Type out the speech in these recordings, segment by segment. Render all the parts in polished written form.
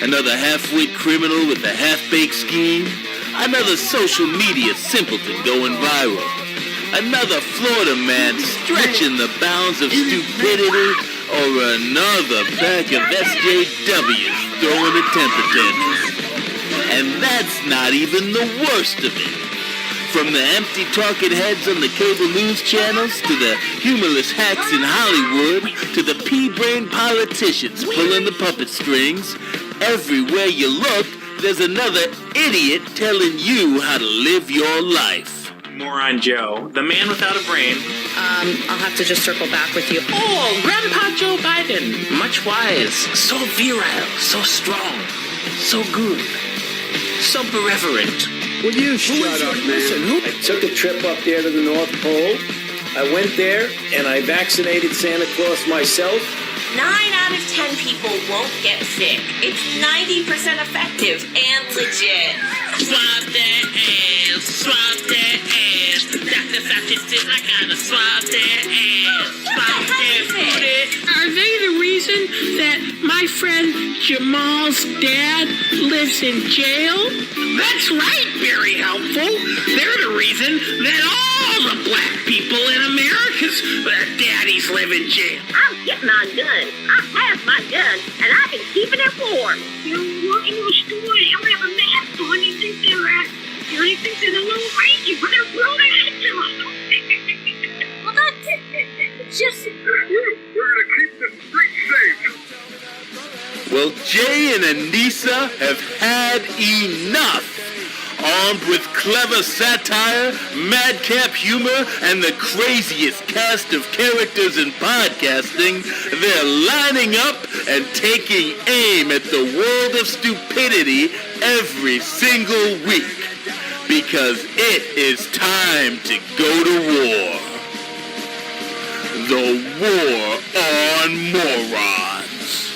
Another half-wit criminal with a half-baked scheme? Another social media simpleton going viral? Another Florida man stretching the bounds of stupidity? Or another pack of SJWs throwing a temper tantrum? And that's not even the worst of it. From the empty talking heads on the cable news channels, to the humorless hacks in Hollywood, to the pea-brain politicians pulling the puppet strings, everywhere you look, there's another idiot telling you how to live your life. Moron Joe, the man without a brain. I'll have to just circle back with you. Oh, Grandpa Joe Biden, much wise, so virile, so strong, so good, so irreverent. Will you shut up, man? I took a trip up there to the North Pole. I went there, and I vaccinated Santa Claus myself. 9 out of 10 people won't get sick. It's 90% effective and legit. Swab their ass, swab their ass. Dr. Scientist, I gotta swab their ass. Swab their booty. Are they the reason that my friend Jamal's dad lives in jail? That's right, very helpful. They're the reason that all the black people in America's daddies live in jail. I'll get my gun. I have my gun, and I've been keeping it warm. You walk into a store and you don't have a mask on, you think they're a little range, you better blow their heads off. Well, that's just... We're to keep the streets safe. Well, Jay and Anissa have had enough. Armed with clever satire, madcap humor, and the craziest cast of characters in podcasting, they're lining up and taking aim at the world of stupidity every single week. Because it is time to go to war. The War on Morons.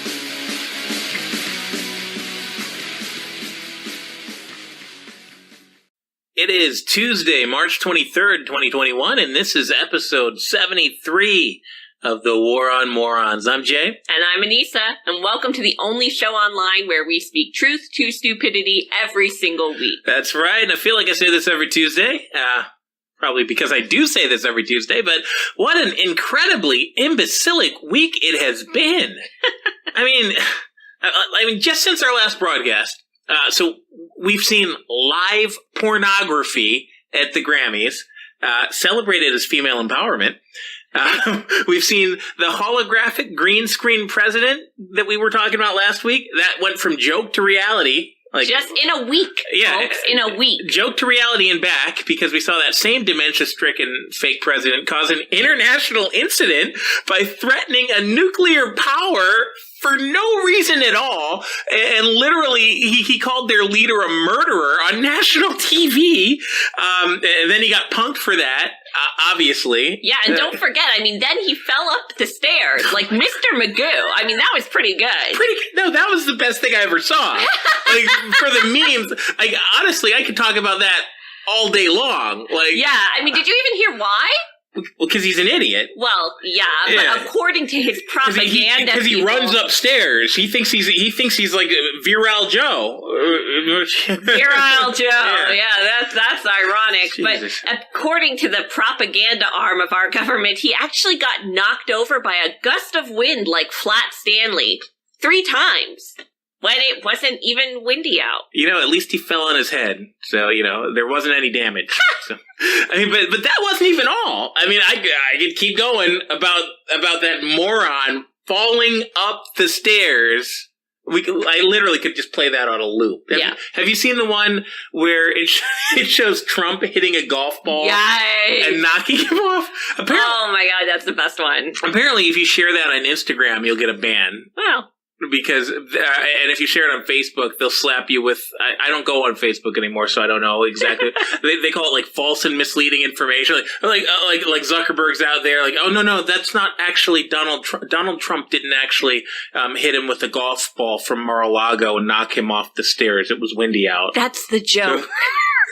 It is Tuesday, March 23rd, 2021, and this is episode 73 of The War on Morons. I'm Jay. And I'm Anissa, and welcome to the only show online where we speak truth to stupidity every single week. That's right, and I feel like I say this every Tuesday. Probably because I do say this every Tuesday, but what an incredibly imbecilic week it has been. I mean, just since our last broadcast, so we've seen live pornography at the Grammys, celebrated as female empowerment. We've seen the holographic green screen president that we were talking about last week. That went from joke to reality. Like, just in a week, folks, in a week. Joke to reality and back, because we saw that same dementia-stricken fake president cause an international incident by threatening a nuclear power for no reason at all, and literally he called their leader a murderer on national TV, and then he got punked for that, obviously. Yeah, and don't forget, then he fell up the stairs like Mr. Magoo. That was pretty good. No, that was the best thing I ever saw. For the memes, honestly, I could talk about that all day long. Yeah, did you even hear why? Well, because he's an idiot. Well, yeah, but according to his propaganda, because he runs upstairs, he thinks he's like Virile Joe. Virile Joe, yeah, that's ironic. Jesus. But according to the propaganda arm of our government, he actually got knocked over by a gust of wind like Flat Stanley 3 times. When it wasn't even windy out. At least he fell on his head, so, there wasn't any damage. So, but that wasn't even all. I could keep going about that moron falling up the stairs. I literally could just play that on a loop. Have you seen the one where it shows Trump hitting a golf ball and knocking him off? Oh my God, that's the best one. Apparently, if you share that on Instagram, you'll get a ban. Well. Because, and if you share it on Facebook, they'll slap you with, I don't go on Facebook anymore, so I don't know exactly. they call it like false and misleading information. Like Zuckerberg's out there, like, oh, no, that's not actually Donald Trump. Donald Trump didn't actually hit him with a golf ball from Mar-a-Lago and knock him off the stairs. It was windy out. That's the joke.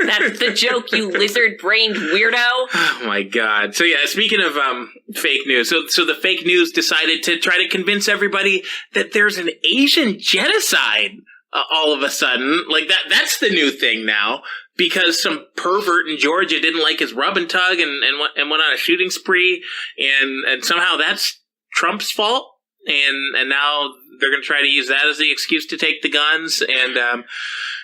That's the joke, you lizard-brained weirdo. Oh, my God. So, yeah, speaking of fake news, so the fake news decided to try to convince everybody that there's an Asian genocide all of a sudden. Like, that's the new thing now, because some pervert in Georgia didn't like his rub and tug and went on a shooting spree, and somehow that's Trump's fault, and now they're going to try to use that as the excuse to take the guns. And,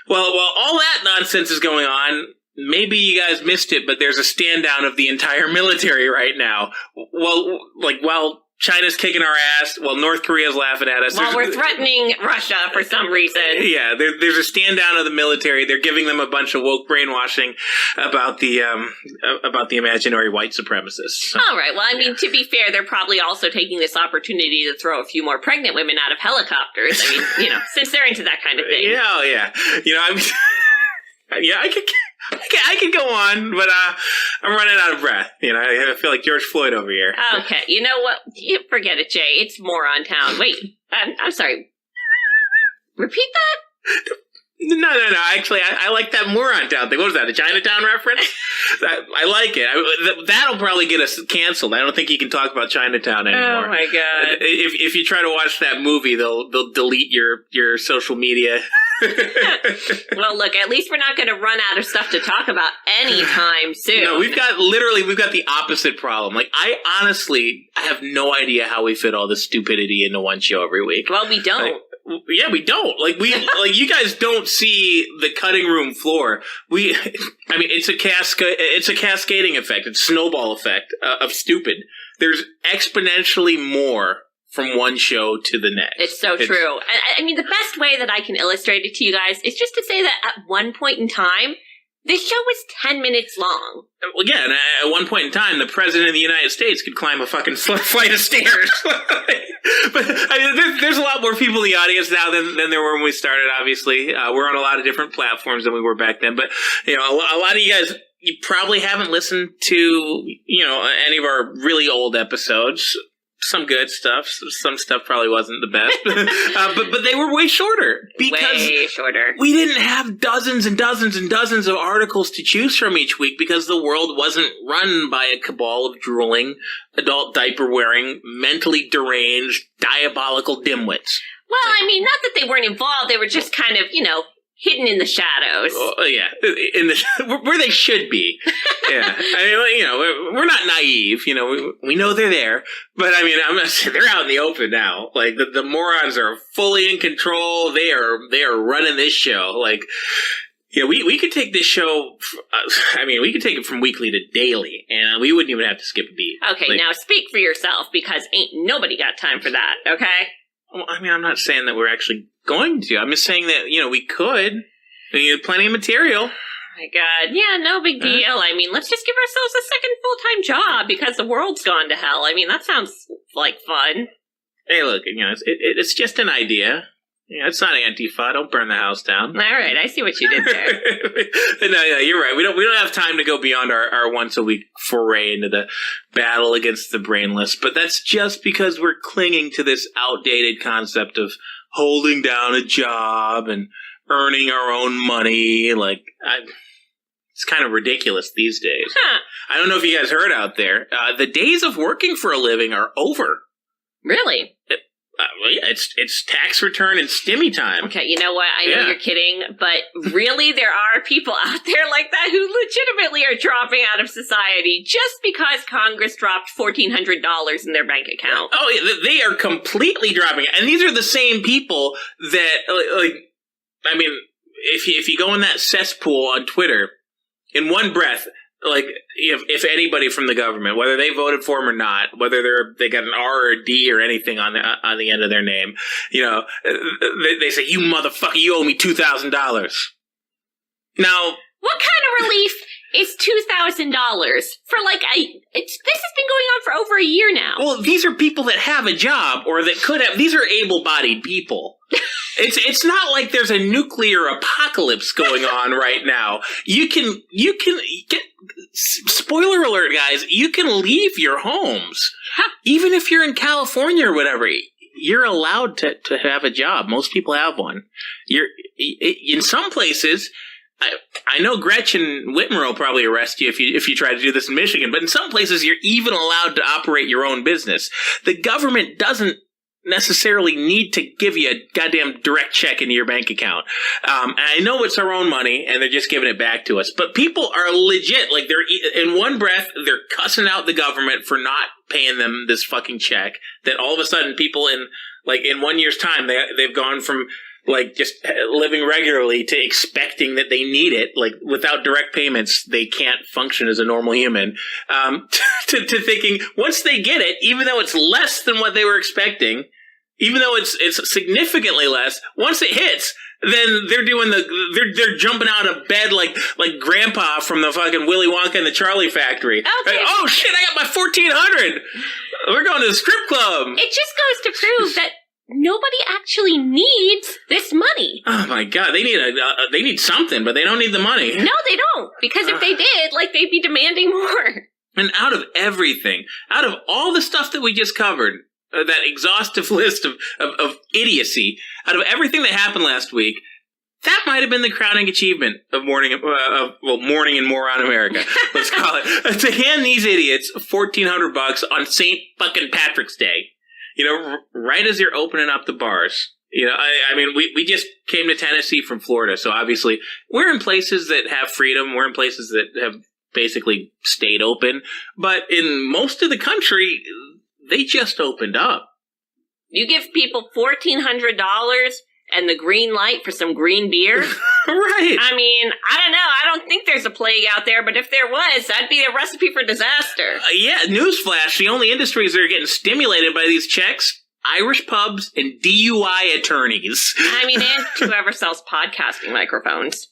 well, all that nonsense is going on. Maybe you guys missed it, but there's a stand down of the entire military right now. Well, like, while China's kicking our ass, while North Korea's laughing at us. While we're threatening Russia for some reason. Yeah, there's a stand down of the military. They're giving them a bunch of woke brainwashing about the imaginary white supremacists. All right. Well, I mean, to be fair, they're probably also taking this opportunity to throw a few more pregnant women out of helicopters. I mean, since they're into that kind of thing. Yeah. I could go on, but I'm running out of breath. I feel like George Floyd over here. Okay, you know what? Forget it, Jay. It's Moron Town. Wait, I'm sorry. Repeat that? No. Actually, I like that Moron Town thing. What was that, a Chinatown reference? I like it. That'll probably get us canceled. I don't think you can talk about Chinatown anymore. Oh, my God. If you try to watch that movie, they'll delete your social media. Well, look, at least we're not going to run out of stuff to talk about anytime soon. No, we've got the opposite problem. Like, I honestly have no idea how we fit all this stupidity into one show every week. Well, we don't. Yeah, we don't. Like, you guys don't see the cutting room floor. It's a cascading effect. It's a snowball effect of stupid. There's exponentially more from one show to the next. It's so true. I mean, the best way that I can illustrate it to you guys is just to say that at one point in time, this show was 10 minutes long. Well, yeah, and at one point in time, the president of the United States could climb a fucking flight of stairs. But I mean, there's a lot more people in the audience now than there were when we started, obviously. We're on a lot of different platforms than we were back then. But, a lot of you guys, you probably haven't listened to, any of our really old episodes. Some good stuff. Some stuff probably wasn't the best. But they were way shorter. Because way shorter. We didn't have dozens and dozens and dozens of articles to choose from each week because the world wasn't run by a cabal of drooling, adult diaper-wearing, mentally deranged, diabolical dimwits. Well, I mean, not that they weren't involved. They were just kind of, hidden in the shadows. Oh, yeah, where they should be. Yeah, I mean, we're not naive. We know they're there, but I mean, they're out in the open now. Like the morons are fully in control. They are running this show. Like, we could take this show. We could take it from weekly to daily, and we wouldn't even have to skip a beat. Okay, now speak for yourself, because ain't nobody got time for that. Okay. Well, I mean, I'm not saying that we're actually going to. I'm just saying that, we could. We have plenty of material. Oh, my God. Yeah, no big deal. I mean, let's just give ourselves a second full-time job because the world's gone to hell. I mean, that sounds like fun. Hey, look, it's just an idea. It's not Antifa. Don't burn the house down. All right, I see what you did there. No, you're right. We don't have time to go beyond our once a week foray into the battle against the brainless. But that's just because we're clinging to this outdated concept of holding down a job and earning our own money. It's kind of ridiculous these days. Huh. I don't know if you guys heard out there. The days of working for a living are over. Really? Well, yeah, it's tax return and stimmy time. Okay, you know what? I know you're kidding, but really there are people out there like that who legitimately are dropping out of society just because Congress dropped $1,400 in their bank account. Oh, yeah, they are completely dropping it. And these are the same people that, if you go in that cesspool on Twitter, in one breath, if anybody from the government, whether they voted for him or not, whether they got an R or a D or anything on the end of their name, they say, "You motherfucker, you owe me $2,000." Now, what kind of relief is $2,000 for this has been going on for over a year now. Well, these are people that have a job or that could have. These are able-bodied people. It's not like there's a nuclear apocalypse going on right now. You can get, spoiler alert, guys, you can leave your homes. Even if you're in California or whatever, you're allowed to have a job. Most people have one. In some places, I know Gretchen Whitmer will probably arrest you if you try to do this in Michigan, but in some places you're even allowed to operate your own business. The government doesn't necessarily need to give you a goddamn direct check into your bank account. And I know it's our own money and they're just giving it back to us, but people are legit, like they're in one breath, they're cussing out the government for not paying them this fucking check, that all of a sudden people in 1 year's time, they've gone from like just living regularly to expecting that they need it, like without direct payments, they can't function as a normal human, to thinking once they get it, even though it's less than what they were expecting, even though it's significantly less, once it hits, then they're doing they're jumping out of bed like Grandpa from the fucking Willy Wonka and the Charlie Factory. Okay. Like, oh shit, I got my 1,400. We're going to the strip club. It just goes to prove that nobody actually needs this money. Oh my god, they need something, but they don't need the money. No, they don't. Because if they did, they'd be demanding more. And out of everything, out of all the stuff that we just covered, that exhaustive list of idiocy, out of everything that happened last week, that might have been the crowning achievement of Morning in Moron America. Let's call it. To hand these idiots $1,400 on St. fucking Patrick's Day. Right as you're opening up the bars. I mean, we just came to Tennessee from Florida, so obviously we're in places that have freedom. We're in places that have basically stayed open. But in most of the country, they just opened up. You give people $1,400 and the green light for some green beer? Right. I mean, I don't know. I don't think there's a plague out there, but if there was, that'd be a recipe for disaster. Yeah, newsflash, the only industries that are getting stimulated by these checks, Irish pubs and DUI attorneys. I mean, and whoever sells podcasting microphones.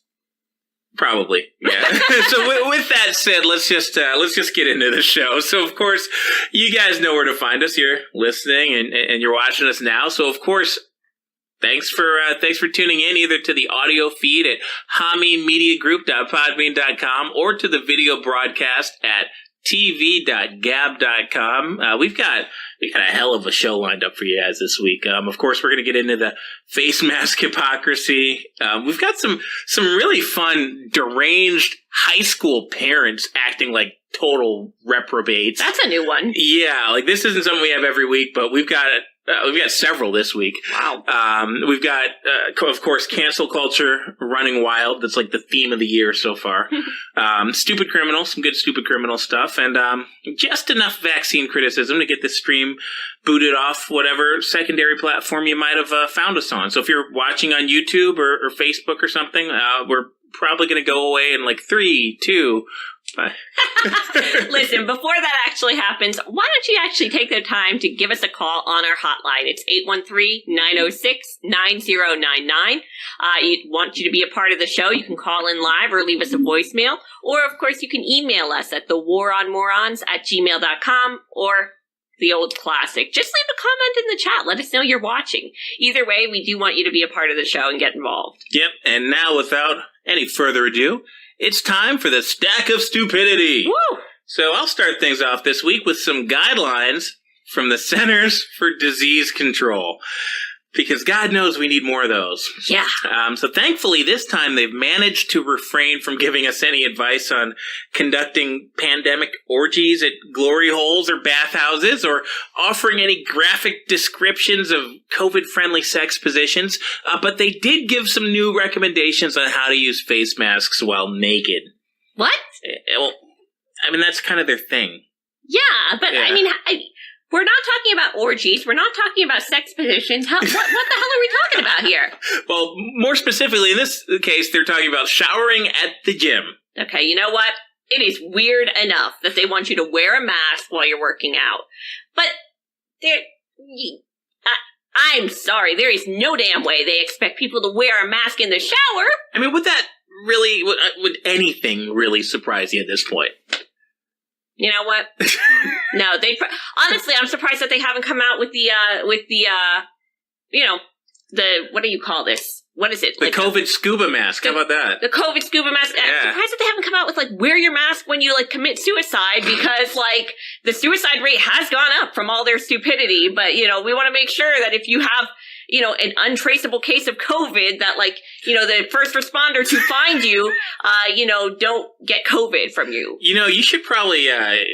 Probably, yeah. So with that said, let's just get into the show. So of course, you guys know where to find us. You're listening and you're watching us now. So of course, thanks for tuning in either to the audio feed at hamimediagroup.podbean.com or to the video broadcast at tv.gab.com. We've got a hell of a show lined up for you guys this week. Of course, we're going to get into the face mask hypocrisy. We've got some really fun, deranged high school parents acting like total reprobates. That's a new one. Yeah, this isn't something we have every week, but we've got several this week. Wow. We've got, of course, cancel culture running wild. That's like the theme of the year so far. Stupid criminal, some good stupid criminal stuff, and just enough vaccine criticism to get the stream booted off whatever secondary platform you might have found us on. So if you're watching on YouTube or Facebook or something, we're probably going to go away in 3, 2... Listen, before that actually happens, why don't you actually take the time to give us a call on our hotline? It's 813-906-9099. Want you to be a part of the show. You can call in live or leave us a voicemail. Or, of course, you can email us at thewaronmorons@gmail.com or the old classic. Just leave a comment in the chat. Let us know you're watching. Either way, we do want you to be a part of the show and get involved. Yep, and now without any further ado, it's time for the Stack of Stupidity. Woo! So I'll start things off this week with some guidelines from the Centers for Disease Control, because God knows we need more of those. Yeah. So thankfully, this time they've managed to refrain from giving us any advice on conducting pandemic orgies at glory holes or bathhouses, or offering any graphic descriptions of COVID-friendly sex positions. But they did give some new recommendations on how to use face masks while naked. What? Well, I mean, that's kind of their thing. Yeah, but I mean... we're not talking about orgies. We're not talking about sex positions. What the hell are we talking about here? Well, more specifically, in this case, they're talking about showering at the gym. Okay, you know what? It is weird enough that they want you to wear a mask while you're working out. But I'm sorry, there is no damn way they expect people to wear a mask in the shower. I mean, would anything really surprise you at this point? You know what? No, honestly, I'm surprised that they haven't come out with the what do you call this? What is it? The COVID scuba mask. How about that? The COVID scuba mask. Yeah. I'm surprised that they haven't come out with wear your mask when you commit suicide, because the suicide rate has gone up from all their stupidity. But we want to make sure that if you have an untraceable case of COVID, that the first responder to find you, don't get COVID from you. You should probably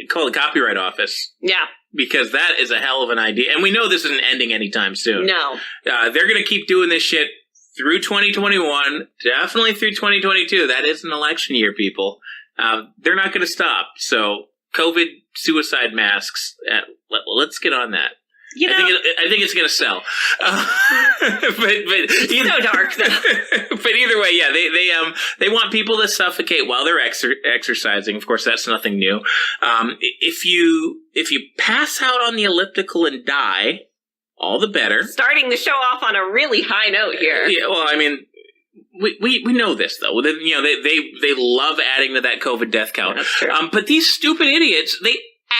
call the copyright office. Yeah. because that is a hell of an idea. And we know this isn't ending anytime soon. No. They're going to keep doing this shit through 2021, definitely through 2022. That is an election year, people. They're not going to stop. So, COVID suicide masks. Let's get on that. I think it's going to sell. But so dark, though. But either way, yeah, they want people to suffocate while they're exercising. Of course, that's nothing new. If you pass out on the elliptical and die, all the better. Starting the show off on a really high note here. Yeah, well, I mean, we know this though. They love adding to that COVID death count. That's true. But these stupid idiots, they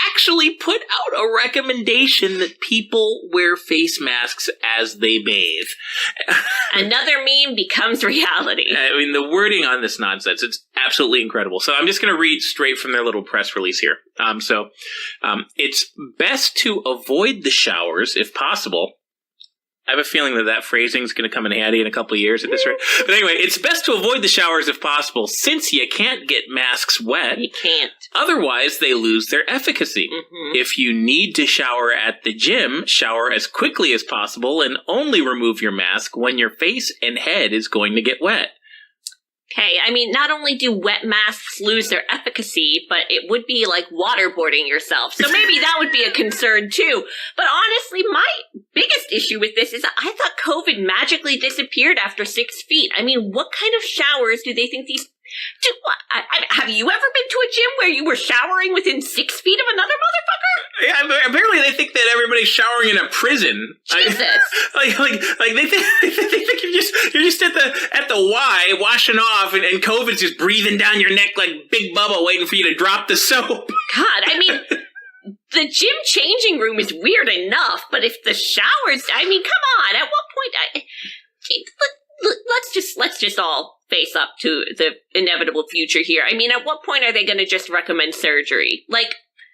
actually put out a recommendation that people wear face masks as they bathe. Another meme becomes reality. I mean, the wording on this nonsense, it's absolutely incredible. So I'm just going to read straight from their little press release here. It's best to avoid the showers if possible. I have a feeling that phrasing is going to come in handy in a couple of years at this rate. But anyway, it's best to avoid the showers if possible, since you can't get masks wet. You can't. Otherwise, they lose their efficacy. Mm-hmm. If you need to shower at the gym, shower as quickly as possible and only remove your mask when your face and head is going to get wet. Okay, I mean, not only do wet masks lose their efficacy, but it would be like waterboarding yourself. So maybe that would be a concern too. But honestly, my biggest issue with this is I thought COVID magically disappeared after 6 feet. I mean, what kind of showers do they think these... have you ever been to a gym where you were showering within 6 feet of another motherfucker? Yeah, apparently they think that everybody's showering in a prison. Jesus. Like they think you're just at the Y washing off and COVID's just breathing down your neck like Big Bubba waiting for you to drop the soap. God, I mean, the gym changing room is weird enough, but if the showers, I mean, come on, at what point, let's just all face up to the inevitable future here. I mean, at what point are they going to just recommend surgery? Like,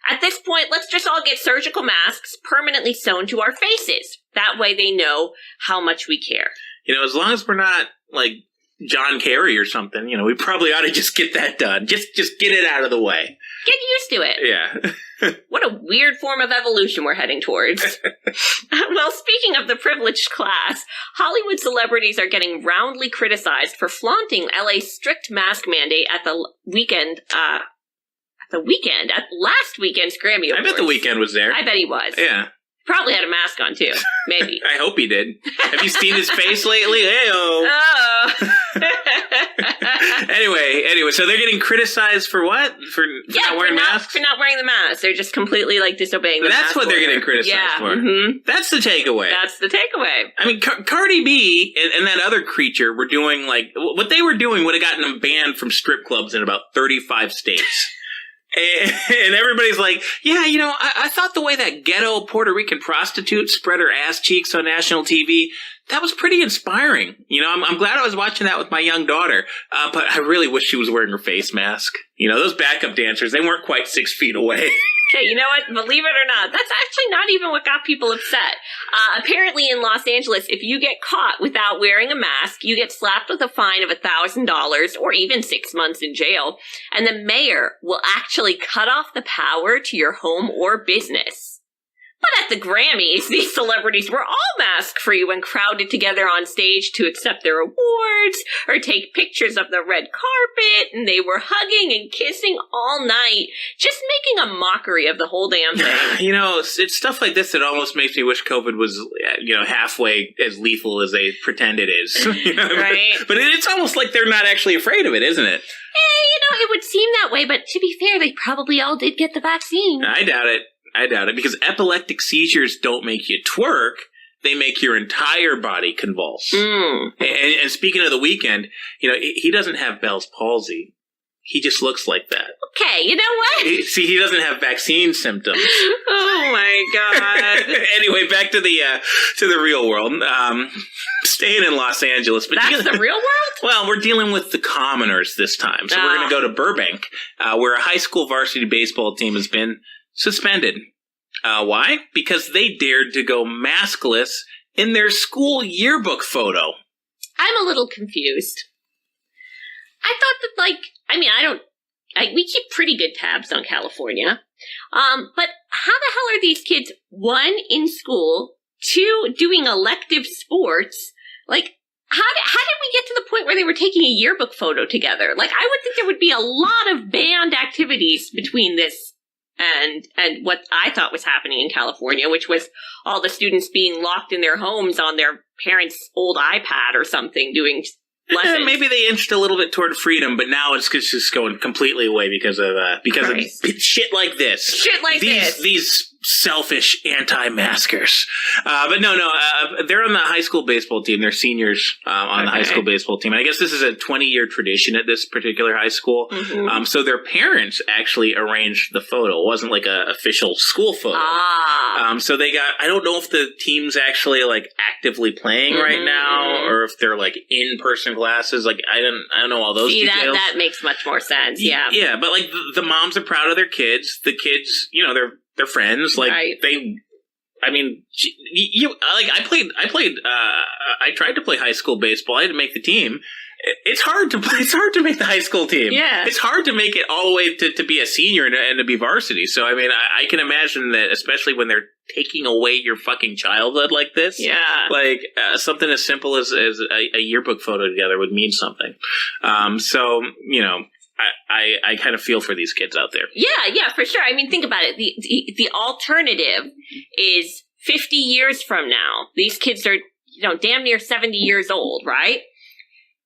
at this point, let's just all get surgical masks permanently sewn to our faces. That way they know how much we care. You know, as long as we're not, like, John Kerry or something, we probably ought to just get that done. Just get it out of the way. Get used to it. Yeah. What a weird form of evolution we're heading towards. Well, speaking of the privileged class, Hollywood celebrities are getting roundly criticized for flaunting LA's strict mask mandate at the at last weekend's Grammy Awards. I bet The Weeknd was there. I bet he was. Yeah. Probably had a mask on, too. Maybe. I hope he did. Have you seen his face lately? Hey-oh. Oh. Anyway, so they're getting criticized for what? For not wearing masks? For not wearing the mask. They're just completely, disobeying the mask. That's what they're getting criticized for. Mm-hmm. That's the takeaway. That's the takeaway. I mean, Cardi B and that other creature were doing, what they were doing would have gotten them banned from strip clubs in about 35 states. And everybody's like, yeah, I thought the way that ghetto Puerto Rican prostitute spread her ass cheeks on national TV, that was pretty inspiring. I'm glad I was watching that with my young daughter, but I really wish she was wearing her face mask. Those backup dancers, they weren't quite 6 feet away. Okay, you know what? Believe it or not, that's actually not even what got people upset. Apparently in Los Angeles, if you get caught without wearing a mask, you get slapped with a fine of $1,000 or even 6 months in jail. And the mayor will actually cut off the power to your home or business. But at the Grammys, these celebrities were all mask-free when crowded together on stage to accept their awards or take pictures of the red carpet, and they were hugging and kissing all night, just making a mockery of the whole damn thing. It's stuff like this that almost makes me wish COVID was, halfway as lethal as they pretend it is. Right? But it's almost like they're not actually afraid of it, isn't it? It would seem that way, but to be fair, they probably all did get the vaccine. I doubt it. Because epileptic seizures don't make you twerk. They make your entire body convulse. Mm. And speaking of The Weeknd, he doesn't have Bell's palsy. He just looks like that. Okay, you know what? He doesn't have vaccine symptoms. Oh my God. Anyway, back to the real world. Staying in Los Angeles. But that's the real world? Well, we're dealing with the commoners this time. So we're going to go to Burbank, where a high school varsity baseball team has been suspended. Why? Because they dared to go maskless in their school yearbook photo. I'm a little confused. I thought that, we keep pretty good tabs on California. But how the hell are these kids, one, in school, two, doing elective sports? Like, how did we get to the point where they were taking a yearbook photo together? Like, I would think there would be a lot of banned activities between this and what I thought was happening in California, which was all the students being locked in their homes on their parents' old iPad or something doing lessons. Maybe they inched a little bit toward freedom, but now it's just going completely away because of shit like this. Shit like this. These selfish anti-maskers. But no, they're on the high school baseball team. They're seniors on the high school baseball team. And I guess this is a 20-year tradition at this particular high school. Mm-hmm. So their parents actually arranged the photo. It wasn't like an official school photo. So they got, I don't know if the team's actually like actively playing right now or if they're like in-person classes. Like, I don't know all those details. That makes much more sense. Yeah. Yeah, but like the moms are proud of their kids. The kids, you know, they're friends. Like I tried to play high school baseball. I had to make the team. It's hard to make the high school team. Yeah. It's hard to make it all the way to be a senior and to be varsity. So, I mean, I can imagine that, especially when they're taking away your fucking childhood like this. Yeah. Like, something as simple as a yearbook photo together would mean something. So, you know, I kind of feel for these kids out there. Yeah, for sure. I mean, think about it. The alternative is 50 years from now. These kids are, you know, damn near 70 years old, right?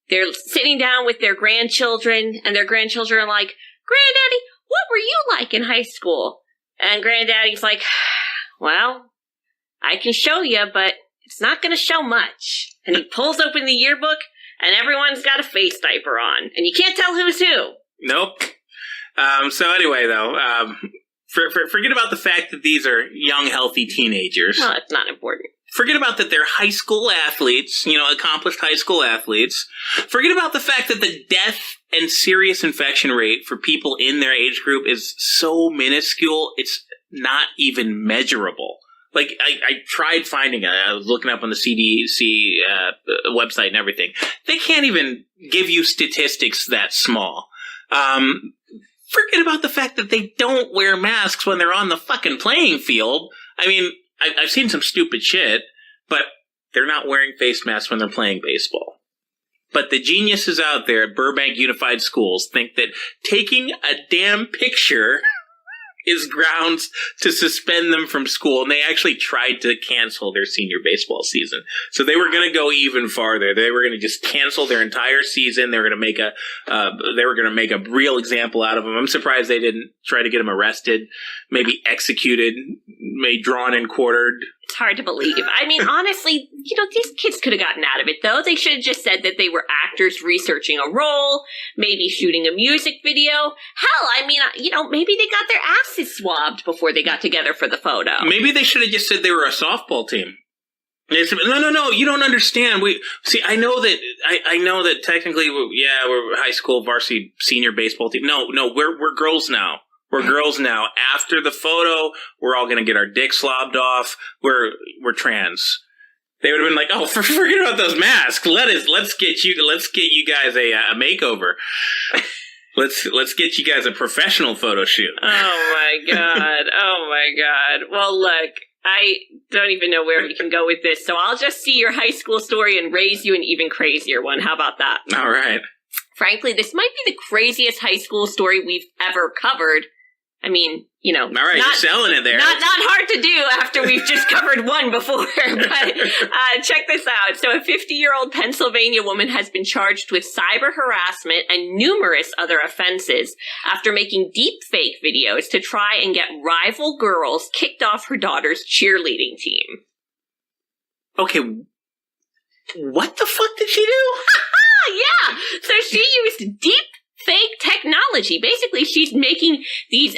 They're sitting down with their grandchildren, and their grandchildren are like, "Granddaddy, what were you like in high school?" And Granddaddy's like, "Well, I can show you, but it's not going to show much." And he pulls open the yearbook, and everyone's got a face diaper on, and you can't tell who's who. Nope. So anyway, though, forget about the fact that these are young, healthy teenagers. Well, it's not important. Forget about that they're high school athletes, you know, accomplished high school athletes. Forget about the fact that the death and serious infection rate for people in their age group is so minuscule, it's not even measurable. Like, I tried finding it. I was looking up on the CDC website and everything. They can't even give you statistics that small. Forget about the fact that they don't wear masks when they're on the fucking playing field. I mean, I've seen some stupid shit, but they're not wearing face masks when they're playing baseball. But the geniuses out there at Burbank Unified Schools think that taking a damn picture is grounds to suspend them from school, and they actually tried to cancel their senior baseball season. So they were going to go even farther. They were going to just cancel their entire season. They were going to make a real example out of them. I'm surprised they didn't try to get them arrested, maybe executed, maybe drawn and quartered. It's hard to believe. I mean, honestly, you know, these kids could have gotten out of it, though. They should have just said that they were actors researching a role, maybe shooting a music video. Hell, I mean, you know, maybe they got their asses swabbed before they got together for the photo. Maybe they should have just said they were a softball team. They said, no, you don't understand. I know that technically, yeah, we're a high school varsity senior baseball team. No, we're girls now. We're girls now. After the photo, we're all going to get our dicks slobbed off. We're trans. They would have been like, "Oh, forget about those masks. Let's get you guys a makeover. Let's get you guys a professional photo shoot." Oh my god. Well, look, I don't even know where we can go with this, so I'll just see your high school story and raise you an even crazier one. How about that? All right. Frankly, this might be the craziest high school story we've ever covered. I mean, you know, all right, you're selling it there. Not hard to do after we've just covered one before. But check this out. So a 50-year-old Pennsylvania woman has been charged with cyber harassment and numerous other offenses after making deep fake videos to try and get rival girls kicked off her daughter's cheerleading team. Okay, what the fuck did she do? Yeah, so she used deep fake technology. Basically, she's making these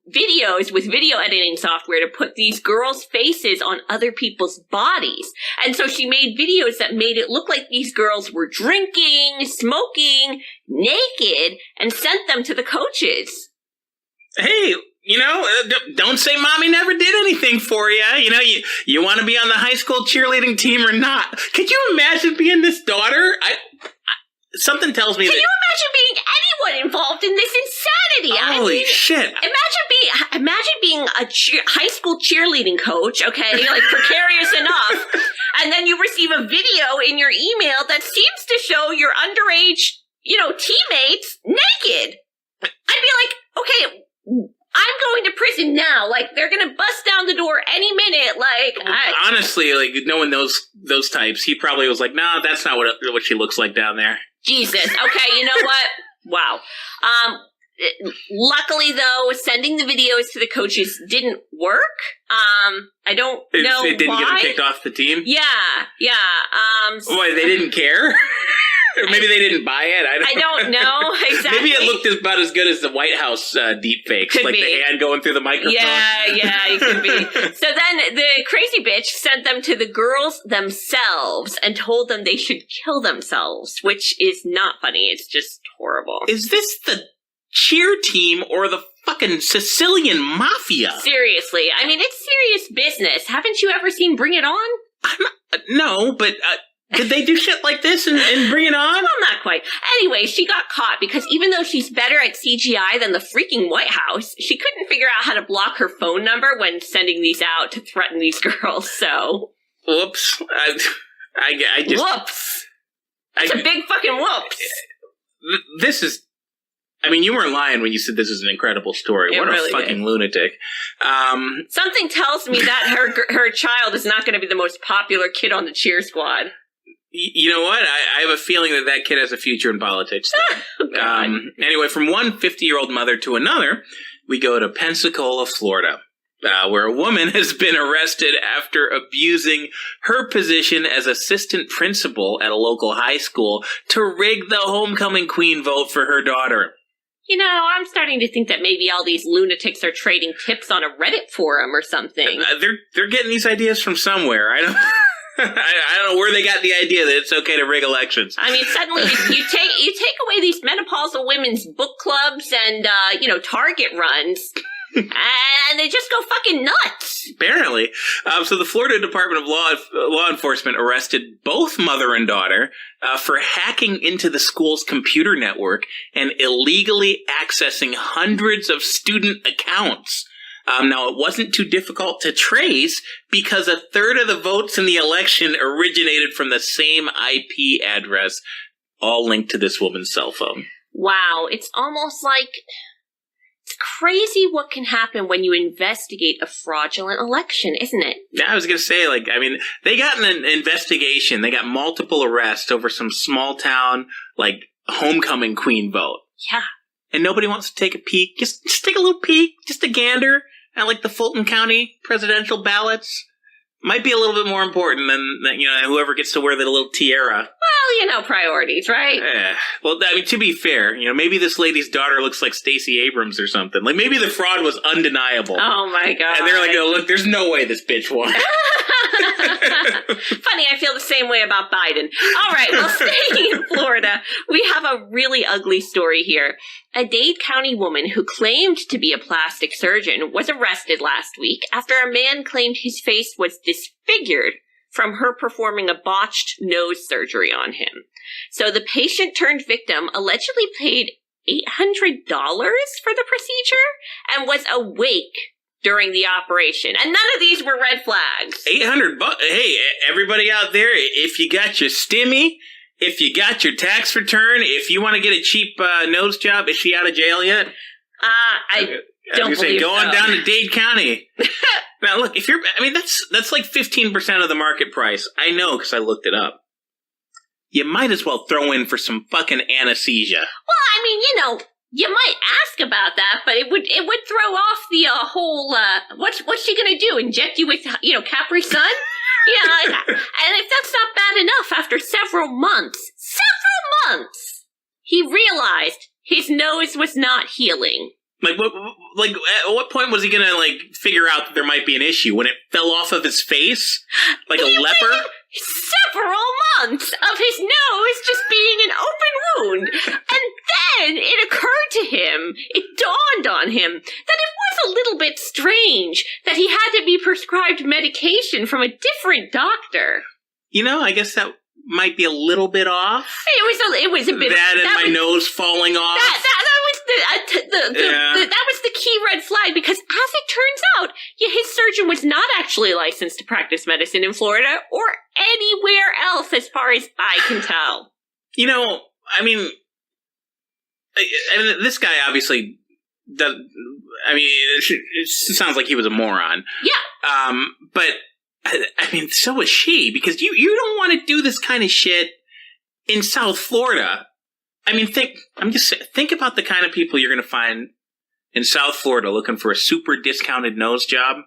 videos with video editing software to put these girls' faces on other people's bodies. And so she made videos that made it look like these girls were drinking, smoking, naked, and sent them to the coaches. Hey, you know, don't say mommy never did anything for you. You know, you want to be on the high school cheerleading team or not. Could you imagine being this daughter? Something tells me Can you imagine being anyone involved in this insanity? Holy shit. Imagine imagine being a high school cheerleading coach, okay, like precarious enough, and then you receive a video in your email that seems to show your underage, teammates naked. I'd be like, okay, I'm going to prison now. Like, they're going to bust down the door any minute. Like, honestly, like, knowing those types, he probably was like, nah, that's not what she looks like down there. Jesus. Okay, you know what? Wow. Luckily, though, sending the videos to the coaches didn't work. I don't know It didn't why. get them kicked off the team? Yeah. Why, they didn't care? Or maybe they didn't buy it. I don't know exactly. Maybe it looked about as good as the White House deep fakes, Could like be. the hand going through the microphone. Yeah, it could be. So then the crazy bitch sent them to the girls themselves and told them they should kill themselves, which is not funny. It's just horrible. Is this the cheer team or the fucking Sicilian mafia? Seriously. I mean, it's serious business. Haven't you ever seen Bring It On? No, but did they do shit like this and Bring It On? Well, not quite. Anyway, she got caught because even though she's better at CGI than the freaking White House, she couldn't figure out how to block her phone number when sending these out to threaten these girls, so... Whoops. I just... Whoops! That's a big fucking whoops! This is... I mean, you weren't lying when you said this is an incredible story. It What really a fucking is. lunatic. Something tells me that her child is not going to be the most popular kid on the cheer squad. You know what? I have a feeling that kid has a future in politics. Anyway, from one 50-year-old mother to another, we go to Pensacola, Florida, where a woman has been arrested after abusing her position as assistant principal at a local high school to rig the homecoming queen vote for her daughter. I'm starting to think that maybe all these lunatics are trading tips on a Reddit forum or something. They're getting these ideas from somewhere. I don't know where they got the idea that it's okay to rig elections. I mean, suddenly you take away these menopausal women's book clubs and Target runs, and they just go fucking nuts. Apparently. So the Florida Department of Law Enforcement arrested both mother and daughter for hacking into the school's computer network and illegally accessing hundreds of student accounts. Now, it wasn't too difficult to trace because a third of the votes in the election originated from the same IP address, all linked to this woman's cell phone. Wow, it's almost like... It's crazy what can happen when you investigate a fraudulent election, isn't it? Yeah, I was going to say, they got an investigation. They got multiple arrests over some small town, homecoming queen vote. Yeah. And nobody wants to take a peek. Just take a little peek, just a gander at, the Fulton County presidential ballots. Might be a little bit more important than whoever gets to wear the little tiara. Well, priorities, right? Well, I mean, to be fair, maybe this lady's daughter looks like Stacey Abrams or something. Maybe the fraud was undeniable. Oh, my God. And they're like, oh, look, there's no way this bitch won. Funny, I feel the same way about Biden. All right, well, staying in Florida, we have a really ugly story here. A Dade County woman who claimed to be a plastic surgeon was arrested last week after a man claimed his face was disfigured from her performing a botched nose surgery on him. So the patient turned victim allegedly paid $800 for the procedure and was awake during the operation. And none of these were red flags. $800? Hey, everybody out there, if you got your stimmy, if you got your tax return, if you want to get a cheap nose job, is she out of jail yet? I don't believe go on so. down to Dade County. Now, look, that's like 15% of the market price. I know, because I looked it up. You might as well throw in for some fucking anesthesia. Well, I mean, you might ask about that, but it would throw off the whole, what's she gonna do, inject you with, Capri Sun? Yeah, and if that's not bad enough, after several months, he realized his nose was not healing. At what point was he gonna, figure out that there might be an issue? When it fell off of his face? Like a leper? Several months of his nose just being an open wound. And then it occurred to him, it dawned on him, that it was a little bit strange that he had to be prescribed medication from a different doctor. I guess that might be a little bit off. It was a bit... That and my nose falling off. That was that was the key red flag, because as it turns out, his surgeon was not actually licensed to practice medicine in Florida or anywhere else, as far as I can tell. You know, I mean, this guy obviously does. I mean, it sounds like he was a moron. Yeah. But I mean, so was she, because you don't want to do this kind of shit in South Florida. I mean, think about the kind of people you're going to find in South Florida looking for a super discounted nose job.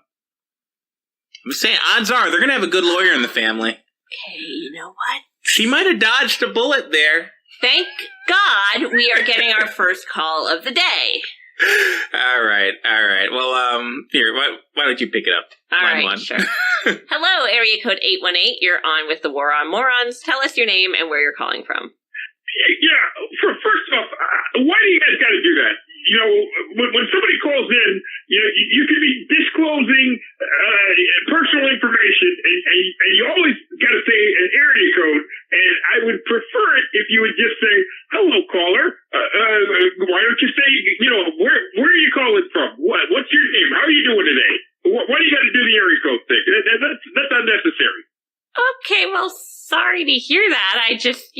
I'm saying, odds are they're going to have a good lawyer in the family. Okay, you know what? She might have dodged a bullet there. Thank God we are getting our first call of the day. All right. Well, here, why don't you pick it up? All right, sure. Hello, area code 818. You're on with the War on Morons. Tell us your name and where you're calling from. Yeah, first off, why do you guys got to do that? You know, when somebody calls in, you can be disclosing personal information, and you always got to say an area code. And I would prefer it if you would just say, "Hello, caller. Why don't you say, where are you calling from? What's your name? How are you doing today? Why do you got to do the area code thing? That's unnecessary." Okay, well, sorry to hear that. I just,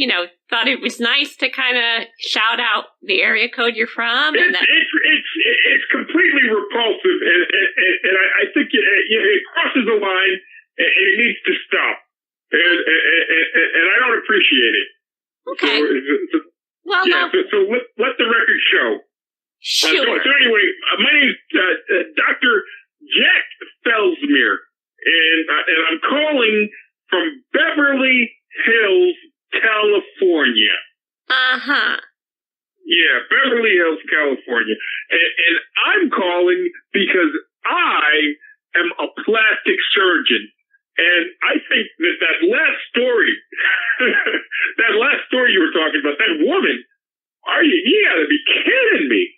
thought it was nice to kind of shout out the area code you're from. It's completely repulsive, and I think it crosses the line, and it needs to stop. And I don't appreciate it. Okay. So let the record show. Sure. So anyway, my name is Dr. Jack Felsmere, and I'm calling from Beverly Hills, California. Uh-huh. Yeah, Beverly Hills, California. And I'm calling because I am a plastic surgeon. And I think that last story, you were talking about, that woman, you gotta be kidding me.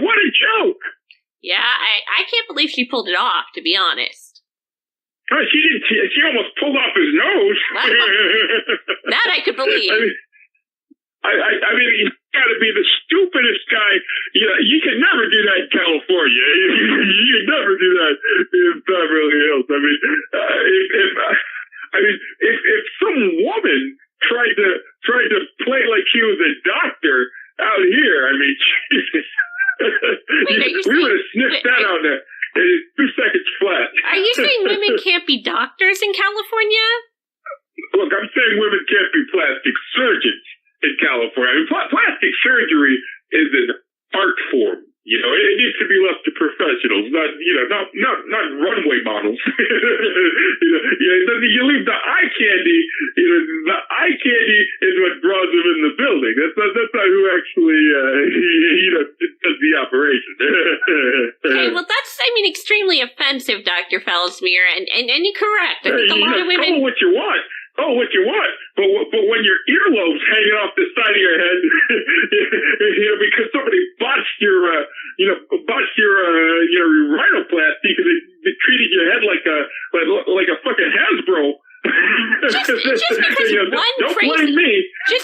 What a joke. Yeah, I can't believe she pulled it off, to be honest. Oh, she didn't. She almost pulled off his nose. That I could believe. I mean, you got to be the stupidest guy. You can never do that in California. You can never do that in Beverly Hills. I mean, if some woman tried to play like she was a doctor out here, I mean, Jesus, we would have sniffed that out there. 2 seconds flat. Are you saying women can't be doctors in California? Look, I'm saying women can't be plastic surgeons in California. I mean, plastic surgery is an art form. It needs to be left to professionals, not runway models. You leave the eye candy. The eye candy is what draws them in the building. That's not who actually does the operation. Okay, well, that's extremely offensive, Dr. Felsmere, and you're correct. I think a lot of women. Call what you want. But when your earlobes hanging off the side of your head, because somebody botched your rhinoplasty because they treated your head like a fucking Hasbro. Just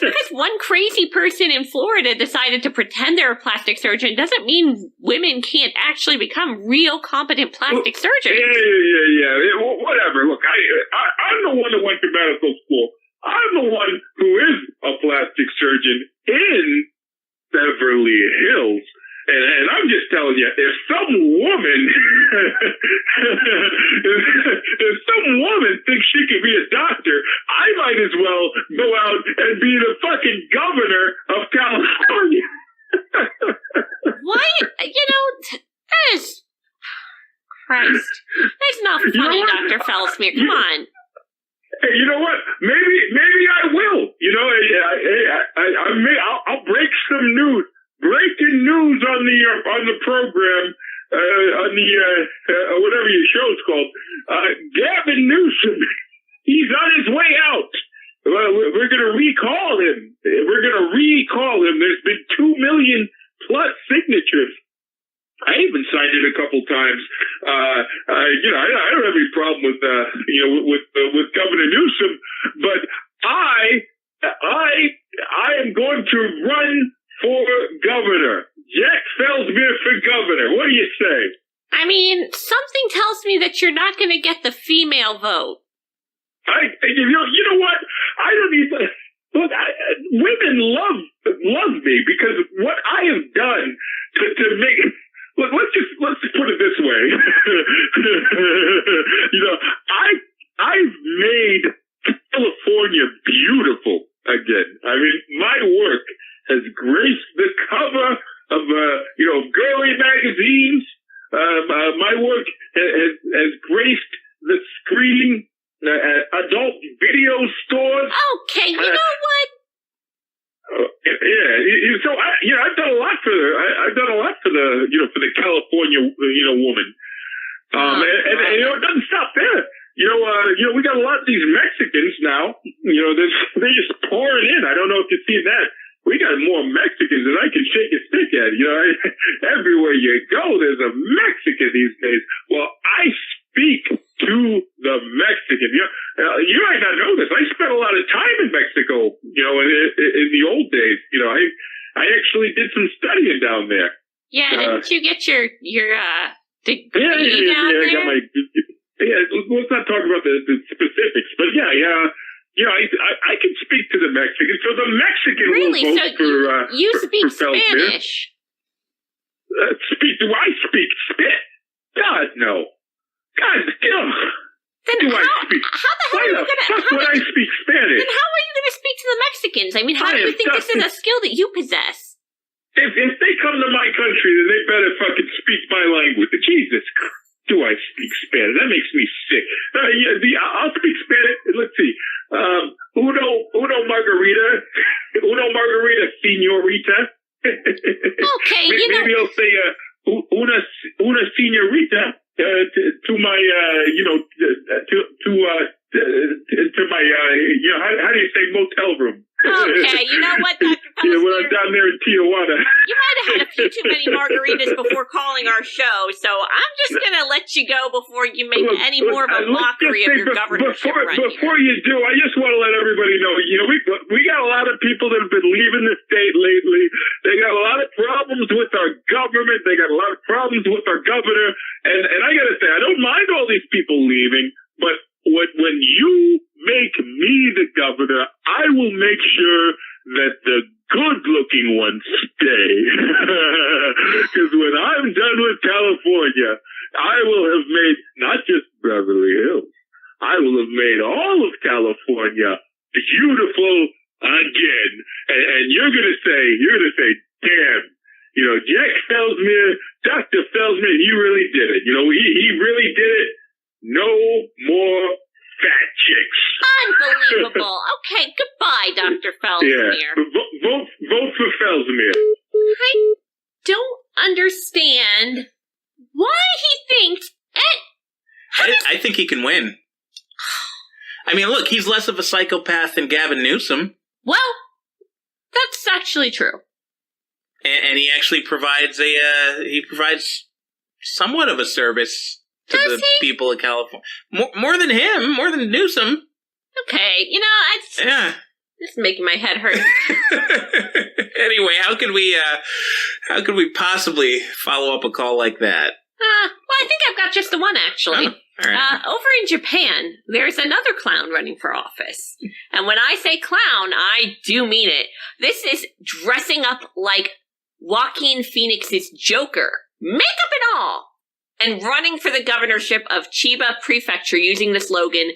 because one crazy person in Florida decided to pretend they're a plastic surgeon doesn't mean women can't actually become real competent plastic surgeons. Yeah. Whatever. Look, I'm the one that went to medical school. I'm the one who is a plastic surgeon in Beverly Hills. And I'm just telling you, if some woman thinks she could be a doctor, I might as well go out and be the fucking governor of California. Why? That is... Christ. That's not funny, Dr. Felsmere. Come on. Hey, you know what? Maybe I will. I'll break some news. Breaking news on the program, whatever your show's called. Gavin Newsom, he's on his way out. We're going to recall him. There's been 2 million plus signatures. I even signed it a couple times. I don't have any problem with Governor Newsom, but I am going to run for governor. that you're not going to get the female vote. You know what? I don't even... Look, women love me because what I have done to make... Look, let's just put it this way. I've made California beautiful again. I mean, my work has graced the cover of girly magazines. My work has graced the screen, adult video stores. Okay, you know what? So I've done a lot for the California woman. And it doesn't stop there. We got a lot of these Mexicans now. They're just pouring in. I don't know if you've seen that. We got more Mexicans than I can shake a stick at. Everywhere you go, there's a Mexican these days. Well, I speak to the Mexican. You might not know this. I spent a lot of time in Mexico. In the old days. I actually did some studying down there. Yeah, didn't you get your degree down there? I got my. Yeah, let's not talk about the specifics, but I can speak to the Mexican. So the Mexican really? will vote So you speak for Felsmere. Spanish? Do I speak spit? God, no. God, Then how the hell are you going to... Fuck would I speak Spanish? Then how are you going to speak to the Mexicans? I mean, how do you think this is a skill that you possess? If they come to my country, then they better fucking speak my language. Jesus Christ. Do I speak Spanish? That makes me sick. I'll speak Spanish. Let's see. Uno margarita. Uno margarita, señorita. Okay, maybe I'll say una señorita to my to my how do you say motel room? Okay, you know what, Dr. Felsmere? When I'm down there in Tijuana. You might have had a few too many margaritas before calling our show, so I'm just going to let you go before you make any more of a mockery of your governorship run Before you do, I just want to let everybody know, we got a lot of people that have been leaving the state lately. They got a lot of problems with our government. They got a lot of problems with our governor. And I got to say, I don't mind all these people leaving, but when you make me the governor, I will make sure that the good-looking ones stay. Because when I'm done with California, I will have made not just Beverly Hills, I will have made all of California beautiful again. And you're gonna say, damn, Jack Felsmere, Dr. Felsmere, he really did it. He really did it. No more fat chicks. Unbelievable. Okay, goodbye, Dr. Felsmere. Yeah, vote for Felsmere. I don't understand why he thinks... I think he can win. I mean, look, he's less of a psychopath than Gavin Newsom. Well, that's actually true. And he actually provides somewhat of a service to the people of California. More than him, more than Newsom. Okay, it's making my head hurt. Anyway, how could we possibly follow up a call like that? Well, I think I've got just the one, actually. Oh, all right. Over in Japan, there's another clown running for office. And when I say clown, I do mean it. This is dressing up like Joaquin Phoenix's Joker, makeup and all, and running for the governorship of Chiba Prefecture using the slogan,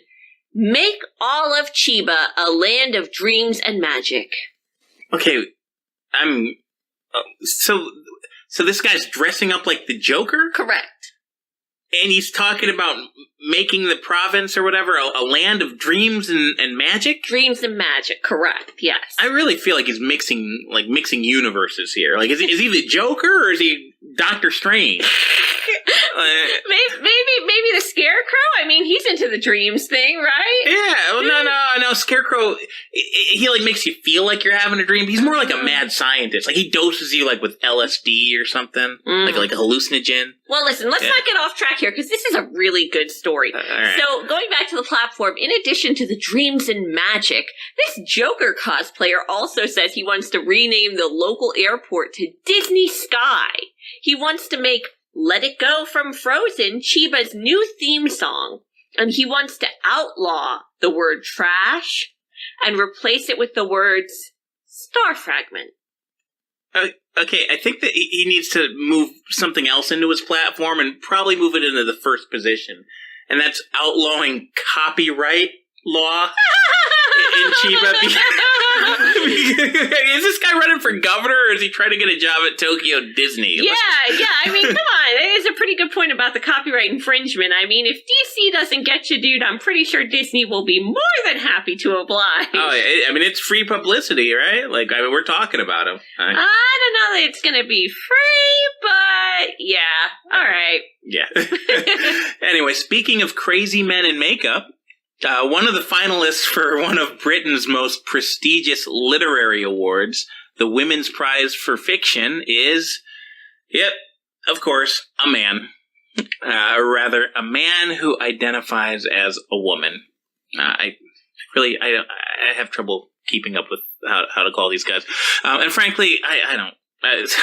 "Make all of Chiba a land of dreams and magic." Okay, so this guy's dressing up like the Joker? Correct. And he's talking about making the province or whatever a land of dreams and magic? Dreams and magic, correct, yes. I really feel like he's mixing universes here. Like, is he the Joker or is he Doctor Strange? Maybe the Scarecrow? I mean, he's into the dreams thing, right? Yeah, well, no, Scarecrow, he like makes you feel like you're having a dream. He's more like a mad scientist. Like, he doses you like with LSD or something, like a hallucinogen. Well, listen, let's not get off track here, because this is a really good story. Right. So, going back to the platform, in addition to the dreams and magic, this Joker cosplayer also says he wants to rename the local airport to Disney Sky. He wants to make Let It Go from Frozen, Chiba's new theme song, and he wants to outlaw the word trash and replace it with the words star fragment. Okay, I think that he needs to move something else into his platform and probably move it into the first position. And that's outlawing copyright law in Chiba. Is this guy running for governor, or is he trying to get a job at Tokyo Disney? Yeah, I mean, come on. It is a pretty good point about the copyright infringement. I mean, if DC doesn't get you, dude, I'm pretty sure Disney will be more than happy to oblige. Oh, I mean, it's free publicity, right? Like, I mean, we're talking about him. I don't know that it's going to be free, but yeah, all right. Yeah. Anyway, speaking of crazy men in makeup, one of the finalists for one of Britain's most prestigious literary awards, the Women's Prize for Fiction, is, yep, of course, a man. Or rather, a man who identifies as a woman. I have trouble keeping up with how to call these guys. And frankly, I don't.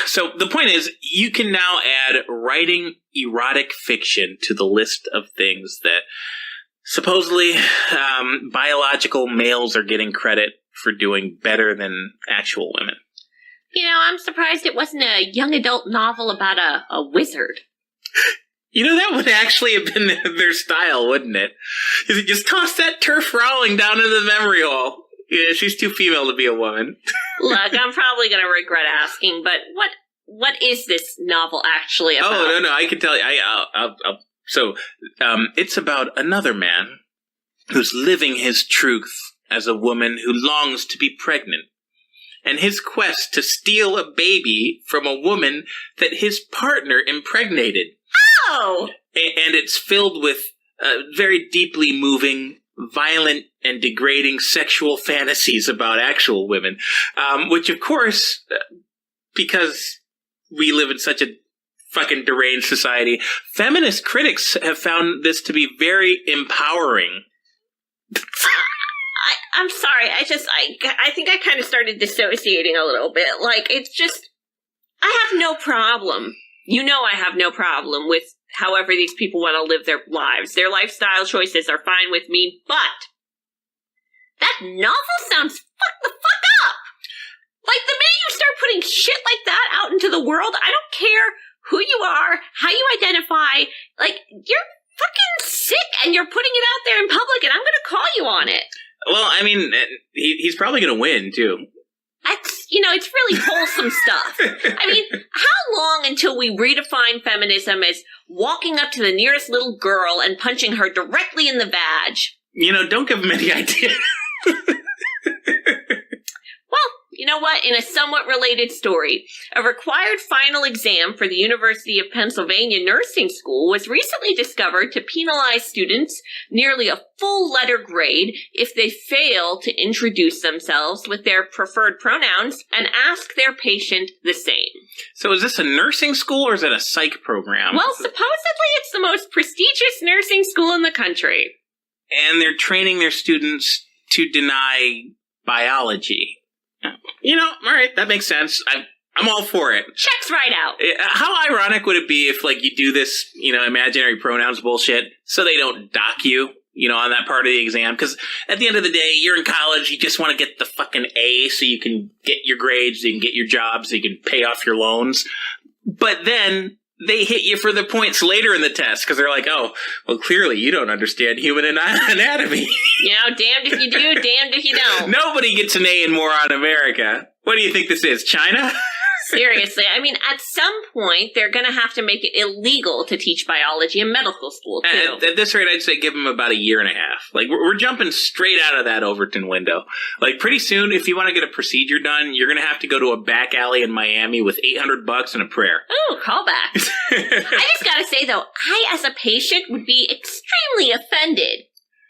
So the point is, you can now add writing erotic fiction to the list of things that supposedly biological males are getting credit for doing better than actual women. You know, I'm surprised it wasn't a young adult novel about a wizard. You know, that would actually have been their style, wouldn't it? Just toss that turf rowling down into the memory hole. Yeah, she's too female to be a woman. Look, I'm probably going to regret asking, but what is this novel actually about? Oh, no, I can tell you. So, it's about another man who's living his truth as a woman who longs to be pregnant, and his quest to steal a baby from a woman that his partner impregnated. Oh! And it's filled with very deeply moving, violent, and degrading sexual fantasies about actual women, which, of course, because we live in such a fucking deranged society, feminist critics have found this to be very empowering. I'm sorry, I think I kind of started dissociating a little bit. Like, it's just, I have no problem. You know I have no problem with however these people want to live their lives. Their lifestyle choices are fine with me, but that novel sounds the fuck up. Like, the minute you start putting shit like that out into the world, I don't care who you are, how you identify, like, you're fucking sick and you're putting it out there in public and I'm going to call you on it. Well, I mean, he's probably going to win, too. That's, it's really wholesome stuff. I mean, how long until we redefine feminism as walking up to the nearest little girl and punching her directly in the vag? Don't give him any idea. Well, you know what? In a somewhat related story, a required final exam for the University of Pennsylvania Nursing School was recently discovered to penalize students nearly a full letter grade if they fail to introduce themselves with their preferred pronouns and ask their patient the same. So is this a nursing school or is it a psych program? Well, supposedly it's the most prestigious nursing school in the country. And they're training their students to deny biology. All right, that makes sense. I'm all for it. Checks right out. How ironic would it be if, like, you do this, imaginary pronouns bullshit so they don't dock you, on that part of the exam? Because at the end of the day, you're in college, you just want to get the fucking A so you can get your grades, so you can get your job, so you can pay off your loans. But then they hit you for the points later in the test because they're like, oh, well, clearly you don't understand human anatomy. Damned if you do, damned if you don't. Nobody gets an A in Moron America. What do you think this is, China? Seriously, I mean, at some point, they're going to have to make it illegal to teach biology in medical school, too. At this rate, I'd say give them about a year and a half. Like, we're jumping straight out of that Overton window. Like, pretty soon, if you want to get a procedure done, you're going to have to go to a back alley in Miami with $800 and a prayer. Ooh, callback. I just got to say, though, I, as a patient, would be extremely offended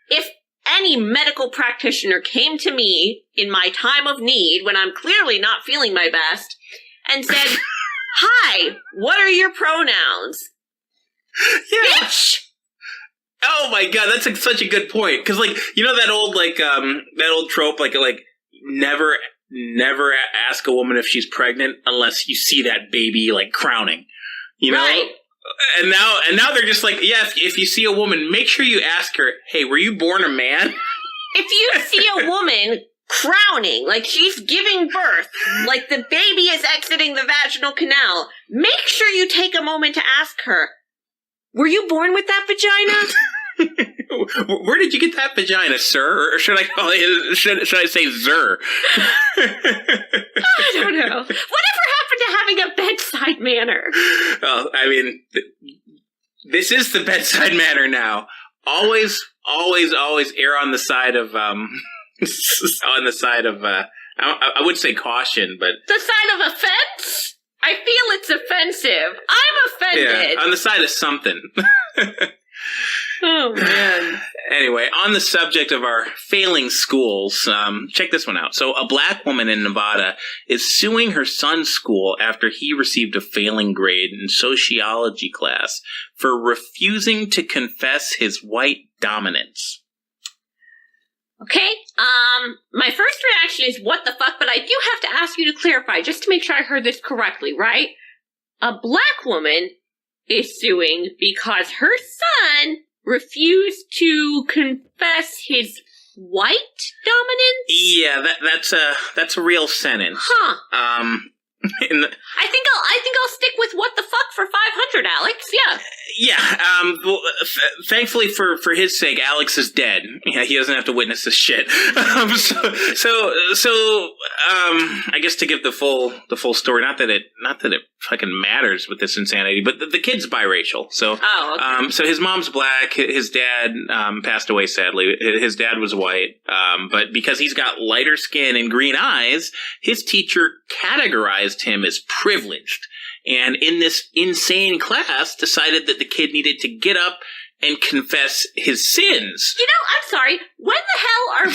if any medical practitioner came to me in my time of need when I'm clearly not feeling my best and said, hi, what are your pronouns? Yeah. Bitch! Oh my god, that's such a good point. Because, like, that old, that old trope, like, never ask a woman if she's pregnant unless you see that baby, like, crowning. Right. And now they're just like, yeah, if you see a woman, make sure you ask her, hey, were you born a man? If you see a woman crowning, like she's giving birth, like the baby is exiting the vaginal canal, make sure you take a moment to ask her, were you born with that vagina? Where did you get that vagina, sir? Or should I call it? Should I say zer? I don't know. Whatever happened to having a bedside manner? Well, I mean, this is the bedside manner now. Always err on the side of I would say caution, but the side of offense. I feel it's offensive. I'm offended. Yeah, on the side of something. Oh, man. Anyway, on the subject of our failing schools, check this one out. So a black woman in Nevada is suing her son's school after he received a failing grade in sociology class for refusing to confess his white dominance. Okay, my first reaction is, what the fuck? But I do have to ask you to clarify, just to make sure I heard this correctly, right? A black woman is suing because her son refused to confess his white dominance? Yeah, that's a real sentence. Huh. I think I'll stick with what the fuck for 500, Alex. Yeah. Yeah. Well, thankfully for his sake, Alex is dead. Yeah, he doesn't have to witness this shit. So I guess to give the full story, not that it fucking matters with this insanity, but the kid's biracial. So okay. So his mom's black. His dad passed away sadly. His dad was white. But because he's got lighter skin and green eyes, his teacher categorized him as privileged, and in this insane class decided that the kid needed to get up and confess his sins. You know, I'm sorry, when the hell are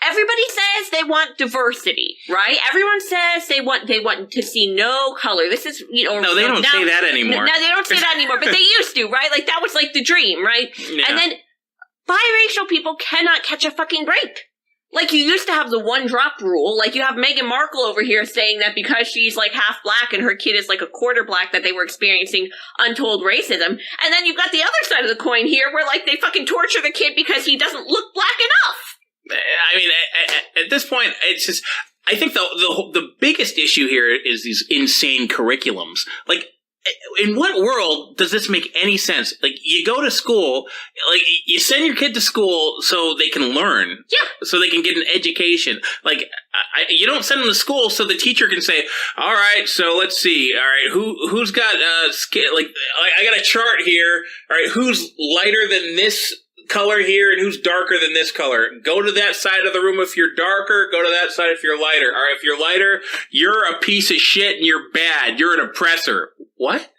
everybody says they want diversity, right? Everyone says they want to see no color. This is, you know, no, they don't say that anymore. No, they don't say that anymore, but they used to, right? Like that was like the dream, right? Yeah. And then biracial people cannot catch a fucking break. Like, you used to have the one-drop rule. Like, you have Meghan Markle over here saying that because she's, like, half black and her kid is, like, a quarter black, that they were experiencing untold racism. And then you've got the other side of the coin here where, like, they fucking torture the kid because he doesn't look black enough. I mean, at this point, it's just... I think the biggest issue here is these insane curriculums. Like, in what world does this make any sense? Like, you go to school, like, you send your kid to school so they can learn. Yeah. So they can get an education. Like, you don't send them to school so the teacher can say, all right, so let's see. All right, who's got, like, I got a chart here. All right, who's lighter than this color here and who's darker than this color? Go to that side of the room if you're darker, go to that side if you're lighter. All right, if you're lighter, you're a piece of shit and you're bad. You're an oppressor. What?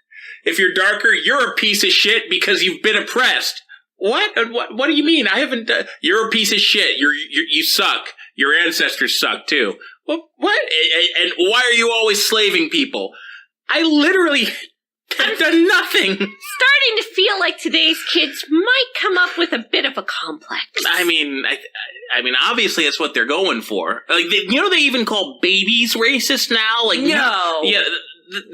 If you're darker, you're a piece of shit because you've been oppressed. What? What do you mean? I haven't you're a piece of shit. You suck. Your ancestors suck too. What? And why are you always slaving people? I literally have done nothing. Starting to feel like today's kids might come up with a bit of a complex. I mean, obviously that's what they're going for. Like, they even call babies racist now. Like, no, yeah.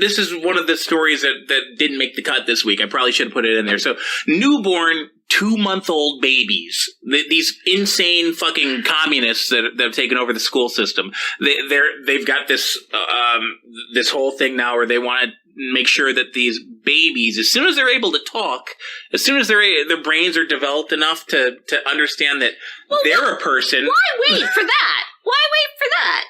This is one of the stories that didn't make the cut this week. I probably should have put it in there. So, newborn 2-month-old babies, these insane fucking communists that have taken over the school system. They've got this whole thing now where they want to make sure that these babies, as soon as they're able to talk, as soon as their brains are developed enough to understand that they're a person. Why wait for that? Why wait for that?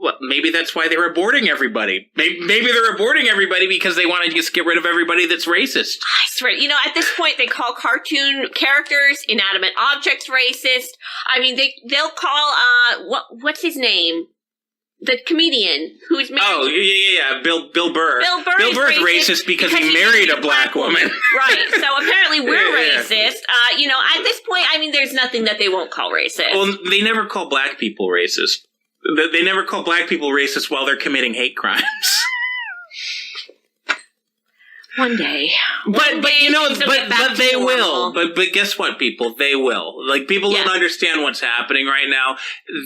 Well, maybe that's why they were aborting everybody. Maybe they're aborting everybody because they want to just get rid of everybody that's racist. I swear, at this point they call cartoon characters, inanimate objects racist. I mean, they'll call, what's his name? The comedian who's married. Oh, yeah. Bill Burr. Bill Burr is racist because he married a black woman. Right. So apparently we're racist. At this point, I mean, there's nothing that they won't call racist. Well, they never call black people racist. They never call black people racist while they're committing hate crimes. One day. But they will. But guess what, people? They will. Like, people don't understand what's happening right now.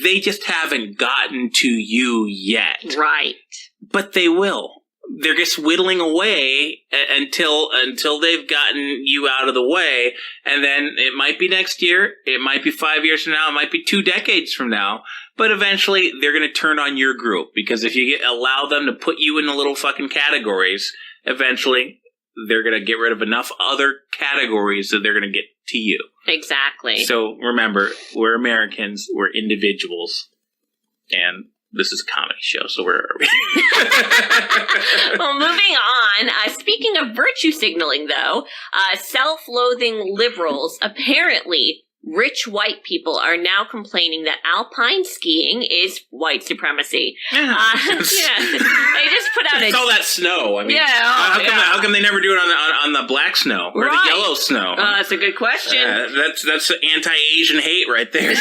They just haven't gotten to you yet. Right. But they will. they're just whittling away until they've gotten you out of the way. And then it might be next year. It might be 5 years from now. It might be 2 decades from now. But eventually they're going to turn on your group, because if you allow them to put you in the little fucking categories, eventually they're going to get rid of enough other categories that they're going to get to you. Exactly. So remember, we're Americans. We're individuals. And this is a comedy show, so where are we? Well, moving on. Speaking of virtue signaling, though, self-loathing liberals, apparently rich white people are now complaining that alpine skiing is white supremacy. Yeah. They just put out it's all that snow. I mean, how come they never do it on the black snow or the yellow snow? That's a good question. That's anti-Asian hate right there.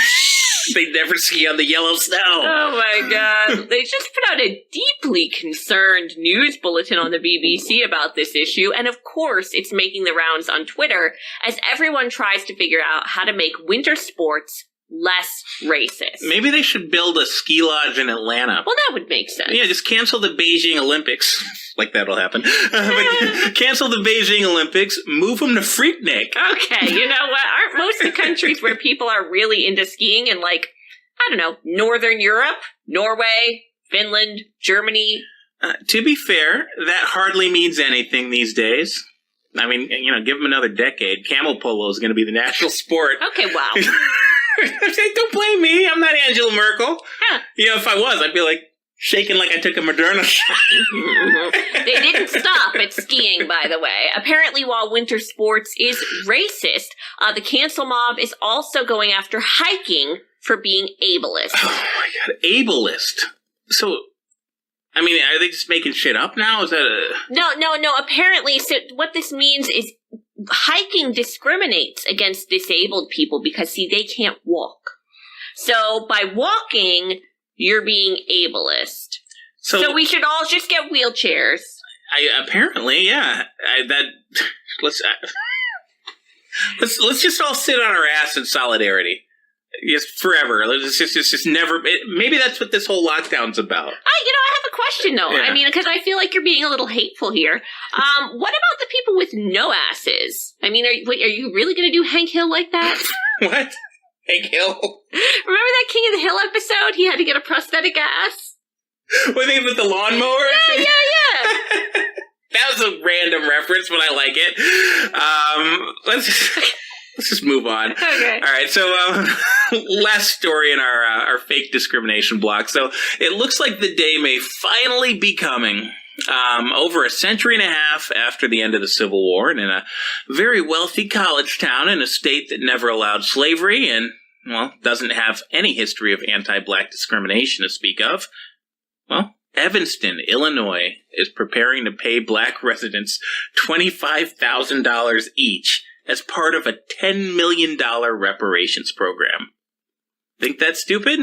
They never ski on the yellow snow. Oh my god. They just put out a deeply concerned news bulletin on the BBC about this issue, and of course it's making the rounds on Twitter as everyone tries to figure out how to make winter sports less racist. Maybe they should build a ski lodge in Atlanta. Well, that would make sense. Yeah, just cancel the Beijing Olympics. Like that'll happen. But cancel the Beijing Olympics, move them to Freaknik. Okay, you know what? Aren't most of the countries where people are really into skiing in, like, I don't know, Northern Europe, Norway, Finland, Germany? To be fair, that hardly means anything these days. I mean, give them another decade. Camel polo is going to be the national sport. Okay, wow. Don't blame me. I'm not Angela Merkel. Huh. If I was, I'd be like, shaking like I took a Moderna shot. They didn't stop at skiing, by the way. Apparently, while winter sports is racist, the cancel mob is also going after hiking for being ableist. Oh my god, ableist. So, I mean, are they just making shit up now? Is that No. Apparently, so what this means is hiking discriminates against disabled people because, see, they can't walk. So by walking, you're being ableist. So we should all just get wheelchairs. Apparently, yeah. Let's just all sit on our ass in solidarity. Yes, forever. Let's just never. Maybe that's what this whole lockdown's about. I have a question though. Yeah. I mean, because I feel like you're being a little hateful here. What about the people with no asses? I mean, are you really going to do Hank Hill like that? What? Hank Hill? Remember that King of the Hill episode? He had to get a prosthetic ass. What, they with the lawnmower? Yeah. That was a random reference, but I like it. Let's just move on. Okay. All right. So, last story in our fake discrimination block. So, it looks like the day may finally be coming. Over a century and a half after the end of the Civil War, and in a very wealthy college town in a state that never allowed slavery and, well, doesn't have any history of anti-black discrimination to speak of. Well, Evanston, Illinois, is preparing to pay black residents $25,000 each as part of a $10 million reparations program. Think that's stupid?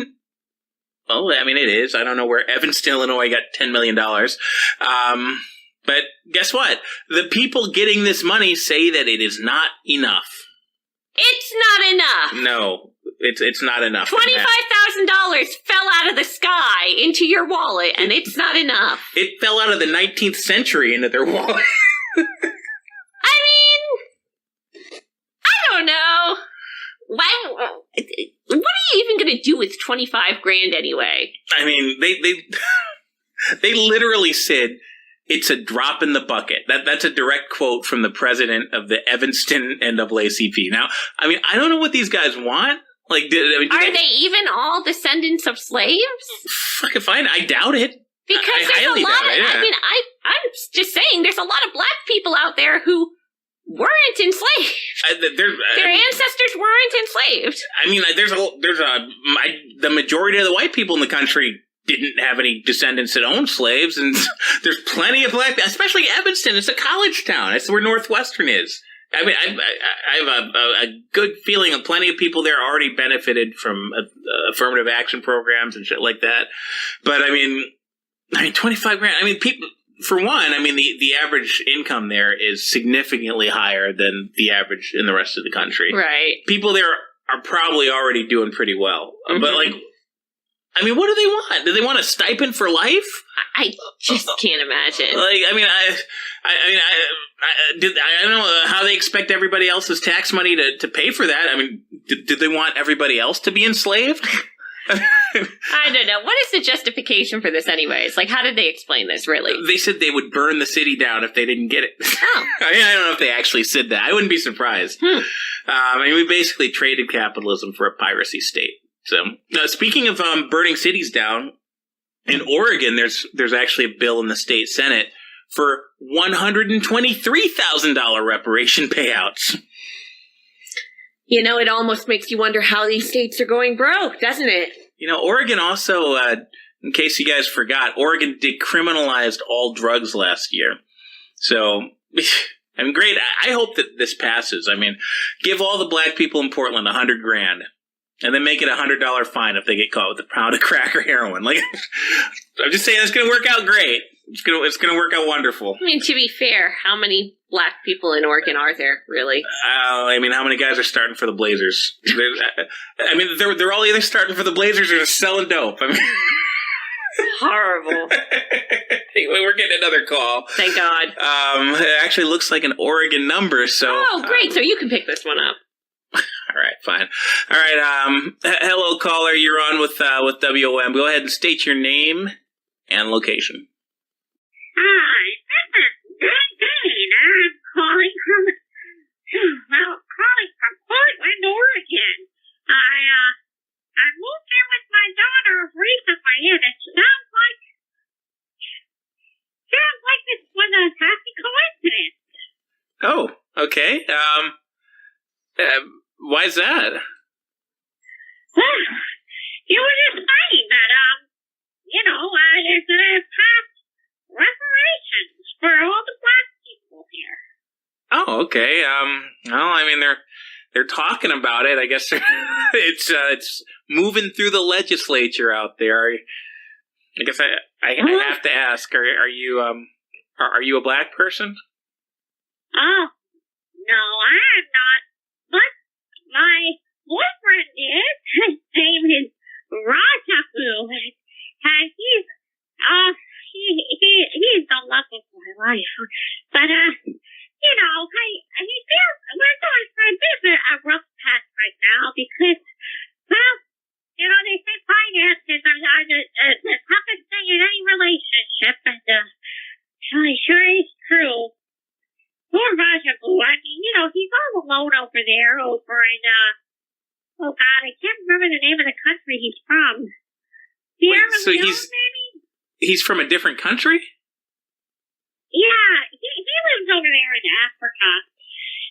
Well, I mean, it is. I don't know where Evanston, Illinois got $10 million. But guess what? The people getting this money say that it is not enough. It's not enough. No, it's not enough. $25,000 fell out of the sky into your wallet, and it's not enough. It fell out of the 19th century into their wallet. I mean, I don't know. Why? What are you even going to do with $25,000 anyway? I mean, they literally said it's a drop in the bucket. That's a direct quote from the president of the Evanston NAACP. Now, I mean, I don't know what these guys want. Like, are they even all descendants of slaves? Fucking fine. I doubt it. Because I there's highly a lot doubt of. it, yeah. I mean, I'm just saying, there's a lot of black people out there who weren't enslaved. Their ancestors weren't enslaved. I mean, the majority of the white people in the country didn't have any descendants that owned slaves, and there's plenty of black, especially Evanston. It's a college town. It's where Northwestern is. I mean, I have a good feeling of plenty of people there already benefited from affirmative action programs and shit like that. But I mean, $25,000. I mean, people. For one, I mean, the average income there is significantly higher than the average in the rest of the country. Right. People there are probably already doing pretty well. Mm-hmm. But, like, I mean, what do they want? Do they want a stipend for life? I just can't imagine. Like, I mean, I don't know how they expect everybody else's tax money to pay for that. I mean, did they want everybody else to be enslaved? I don't know. What is the justification for this anyways? Like, how did they explain this, really? They said they would burn the city down if they didn't get it. Oh. I mean, I don't know if they actually said that. I wouldn't be surprised. I mean, we basically traded capitalism for a piracy state. So, speaking of burning cities down, in Oregon, there's actually a bill in the state Senate for $123,000 reparation payouts. You know, it almost makes you wonder how these states are going broke, doesn't it? You know, Oregon also, in case you guys forgot, Oregon decriminalized all drugs last year. So, I mean, great. I hope that this passes. I mean, give all the black people in Portland $100,000. And then make it $100 fine if they get caught with a pound of crack or heroin. Like, I'm just saying, it's going to work out great. It's going to work out wonderful. I mean, to be fair, how many black people in Oregon are there, really? I mean, how many guys are starting for the Blazers? I mean, they're all either starting for the Blazers or just selling dope. I mean, horrible. We're getting another call. Thank God. It actually looks like an Oregon number. So. Oh, great! So you can pick this one up. All right, fine. All right, hello, caller. You're on with WOM. Go ahead and state your name and location. Hi, this is Nadine. I'm calling from Portland, Oregon. I moved in with my daughter recently, and it sounds like this was a happy coincidence. Oh, okay. Why is that? Well, you were just saying that, there's going to pass reparations for all the black people here. Oh, okay. Well, I mean, they're talking about it. I guess it's moving through the legislature out there. I guess I have to ask: Are you a black person? Oh, no, I'm not. But my boyfriend is. His name is Rajaku, and he's the love of my life. But we're going for a bit of a rough patch right now because, well, they say finances are the toughest thing in any relationship, and it sure is true. Poor Rajaku, I mean, he's all alone over there, over in, oh God, I can't remember the name of the country he's from. So he's from a different country? Yeah, he lives over there in Africa.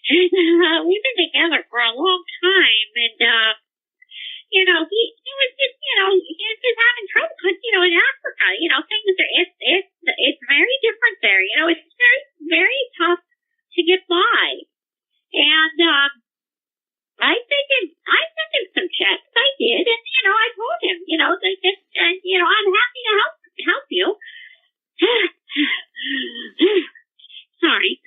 And, we've been together for a long time, and, he was just, he was just having trouble because, in Africa, things are, it's very different there. It's very, very tough to get by. And, I sent him some checks. I did. And, I told him, I'm happy to help you. Sorry.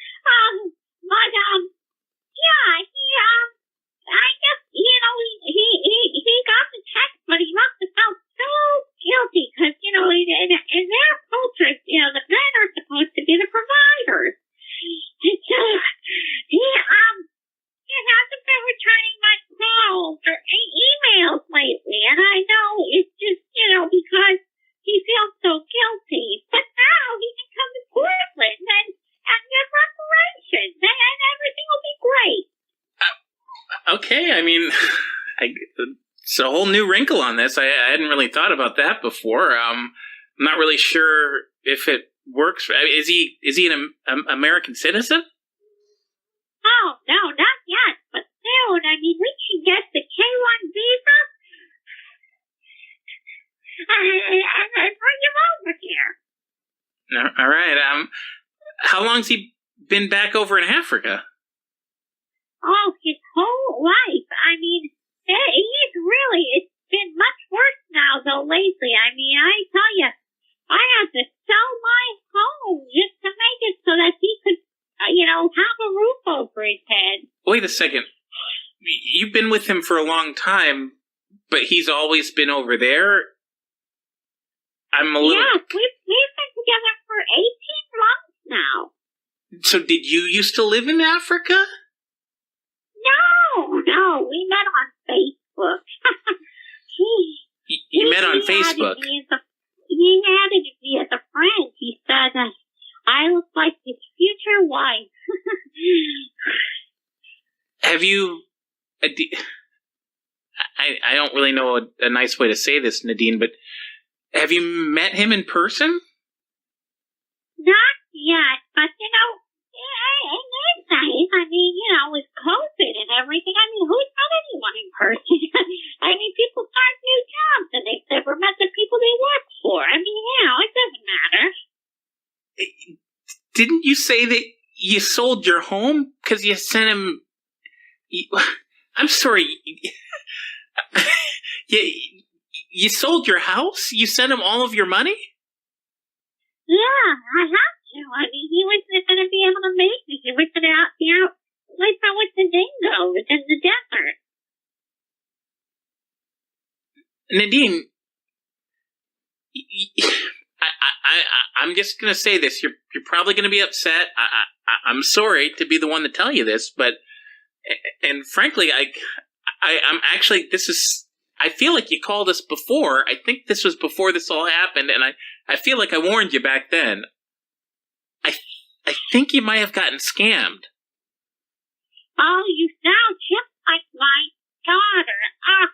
I guess, he got the checks, but he must have felt so guilty because, in their culture, the men are supposed to be the providers. And so, he hasn't been returning my calls or emails lately, and I know it's just, because he feels so guilty. But now he can come to Portland and get reparations, and everything will be great. Okay, I mean, it's a whole new wrinkle on this. I hadn't really thought about that before. I'm not really sure if it works. Is he an American citizen? Oh, no, not yet, but soon. I mean, we can get the K-1 visa and bring him over here. All right. How long's he been back over in Africa? Oh, his whole life. I mean, it's been much worse now, though, lately. I mean, I tell you, I had to sell my home just to make it so that he could, have a roof over his head. Wait a second. You've been with him for a long time, but he's always been over there? I'm a little... Yeah, we've been together for 18 months now. So did you used to live in Africa? No, we met on Facebook. You met on Facebook? He added me as a friend. He said, I look like his future wife. Have you... I don't really know a nice way to say this, Nadine, but have you met him in person? Not yet, but, it is nice. I mean, with COVID and everything, I mean, who's met anyone in person? I mean, people start new jobs and they've never met the people they work for. I mean, it doesn't matter. Didn't you say that you sold your home because you sent him... I'm sorry. You sold your house? You sent him all of your money? Yeah, I have to. I mean, he wasn't going to be able to make me. He was going to live out with the dingoes in the desert. Nadine, I'm just going to say this. You're probably going to be upset. I'm sorry to be the one to tell you this, but and frankly, I'm actually, I feel like you called us before. I think this was before this all happened, and I feel like I warned you back then. I think you might have gotten scammed. Oh, you sound just like my daughter. Oh,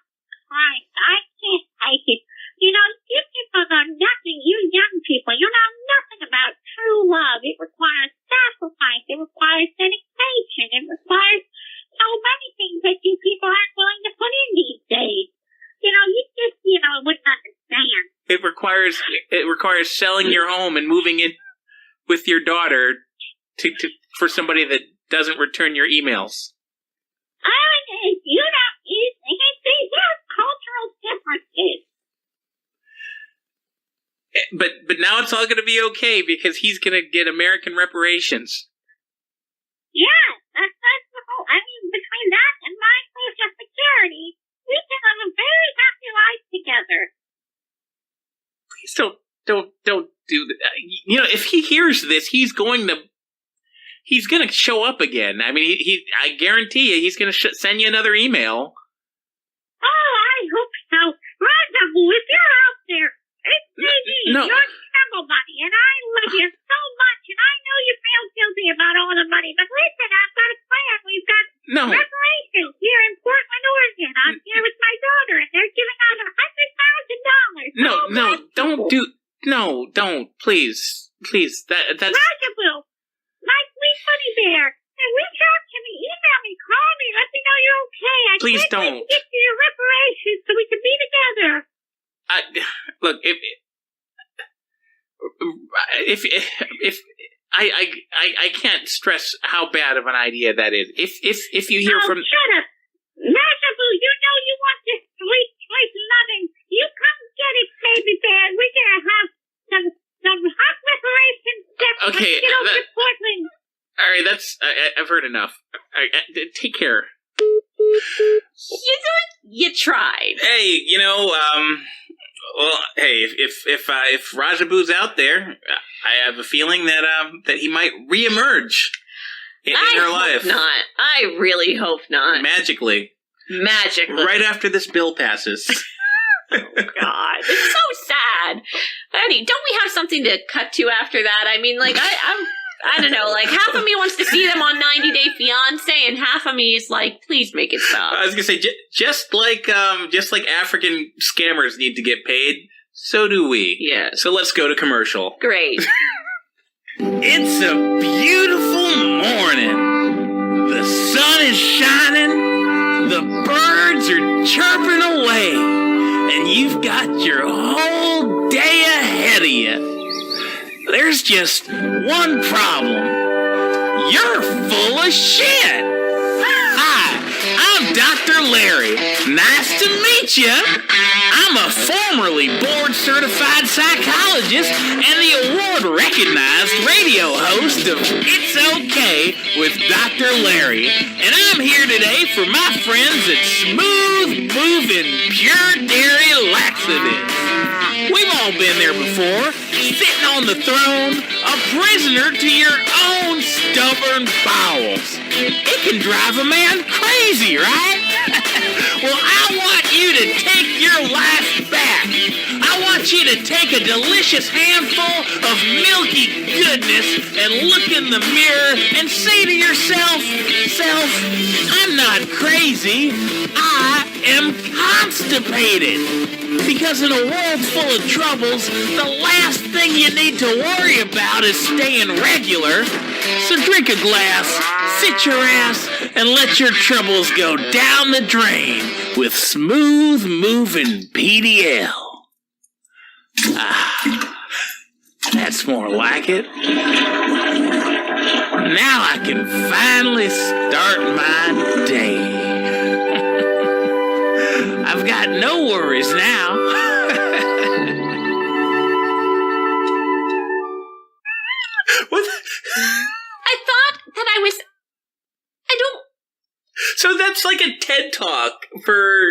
Christ, I can't take it. You people know nothing. You young people, you know nothing about true love. It requires sacrifice. It requires dedication. It requires so many things that you people aren't willing to put in these days. You just, wouldn't understand. It requires selling your home and moving in with your daughter for somebody that doesn't return your emails. There's cultural differences. But now it's all going to be okay because he's going to get American reparations. Yeah, that's the whole. I mean, between that and my Social Security, we can have a very happy life together. Please don't do that. If he hears this, he's going to show up again. I mean, I guarantee you, he's going to send you another email. Oh, I hope so. Rajabu, if you're out there, it's Nadine, No. your snuggle buddy, and I love you so much, and I know you feel guilty about all the money, but listen, I've got a plan. We've got reparations here in Portland, Oregon. I'm here with my daughter, and they're giving out $100,000. Don't, please, that's... Rajabu, my sweet buddy bear, and reach out to me, email me, call me, let me know you're okay. Please can't don't. wait to get to your reparations so we can be together. Look, if I can't stress how bad of an idea that is. If you hear from... Shut up. Rajabu, you know you want this sweet loving. You come get it, baby bear. We're going to have some hot reparations. Okay, Let's get over to Portland. All right, that's... I've heard enough. All right, take care. You tried. Hey, well, hey, if Rajabu's out there, I have a feeling that he might reemerge in her life. Not. I really hope not. Magically. Right after this bill passes. Oh, God. It's so sad. Ernie, don't we have something to cut to after that? I mean, I don't know, half of me wants to see them on 90 Day Fiance, and half of me is like, please make it stop. I was gonna say, just like African scammers need to get paid, so do we. Yeah. So let's go to commercial. Great. It's a beautiful morning. The sun is shining, the birds are chirping away, and you've got your whole day ahead of you. There's just one problem. You're full of shit. Hi, I'm Dr. Larry. Nice to meet you. I'm a formerly board-certified psychologist and the award-recognized radio host of It's Okay with Dr. Larry. And I'm here today for my friends at Smooth Moving Pure Dairy Laxative. We've all been there before, sitting on the throne, a prisoner to your own stubborn bowels. It can drive a man crazy, right? Well, I want you to take your life back. I want you to take a delicious handful of milky goodness and look in the mirror and say to yourself, I'm not crazy, I am constipated. Because in a world full of troubles, the last thing you need to worry about is staying regular. So drink a glass, sit your ass, and let your troubles go down the drain with smooth-moving PDL. That's more like it. Now I can finally start my day. I've got no worries now. What? I thought that I don't... So that's like a TED Talk for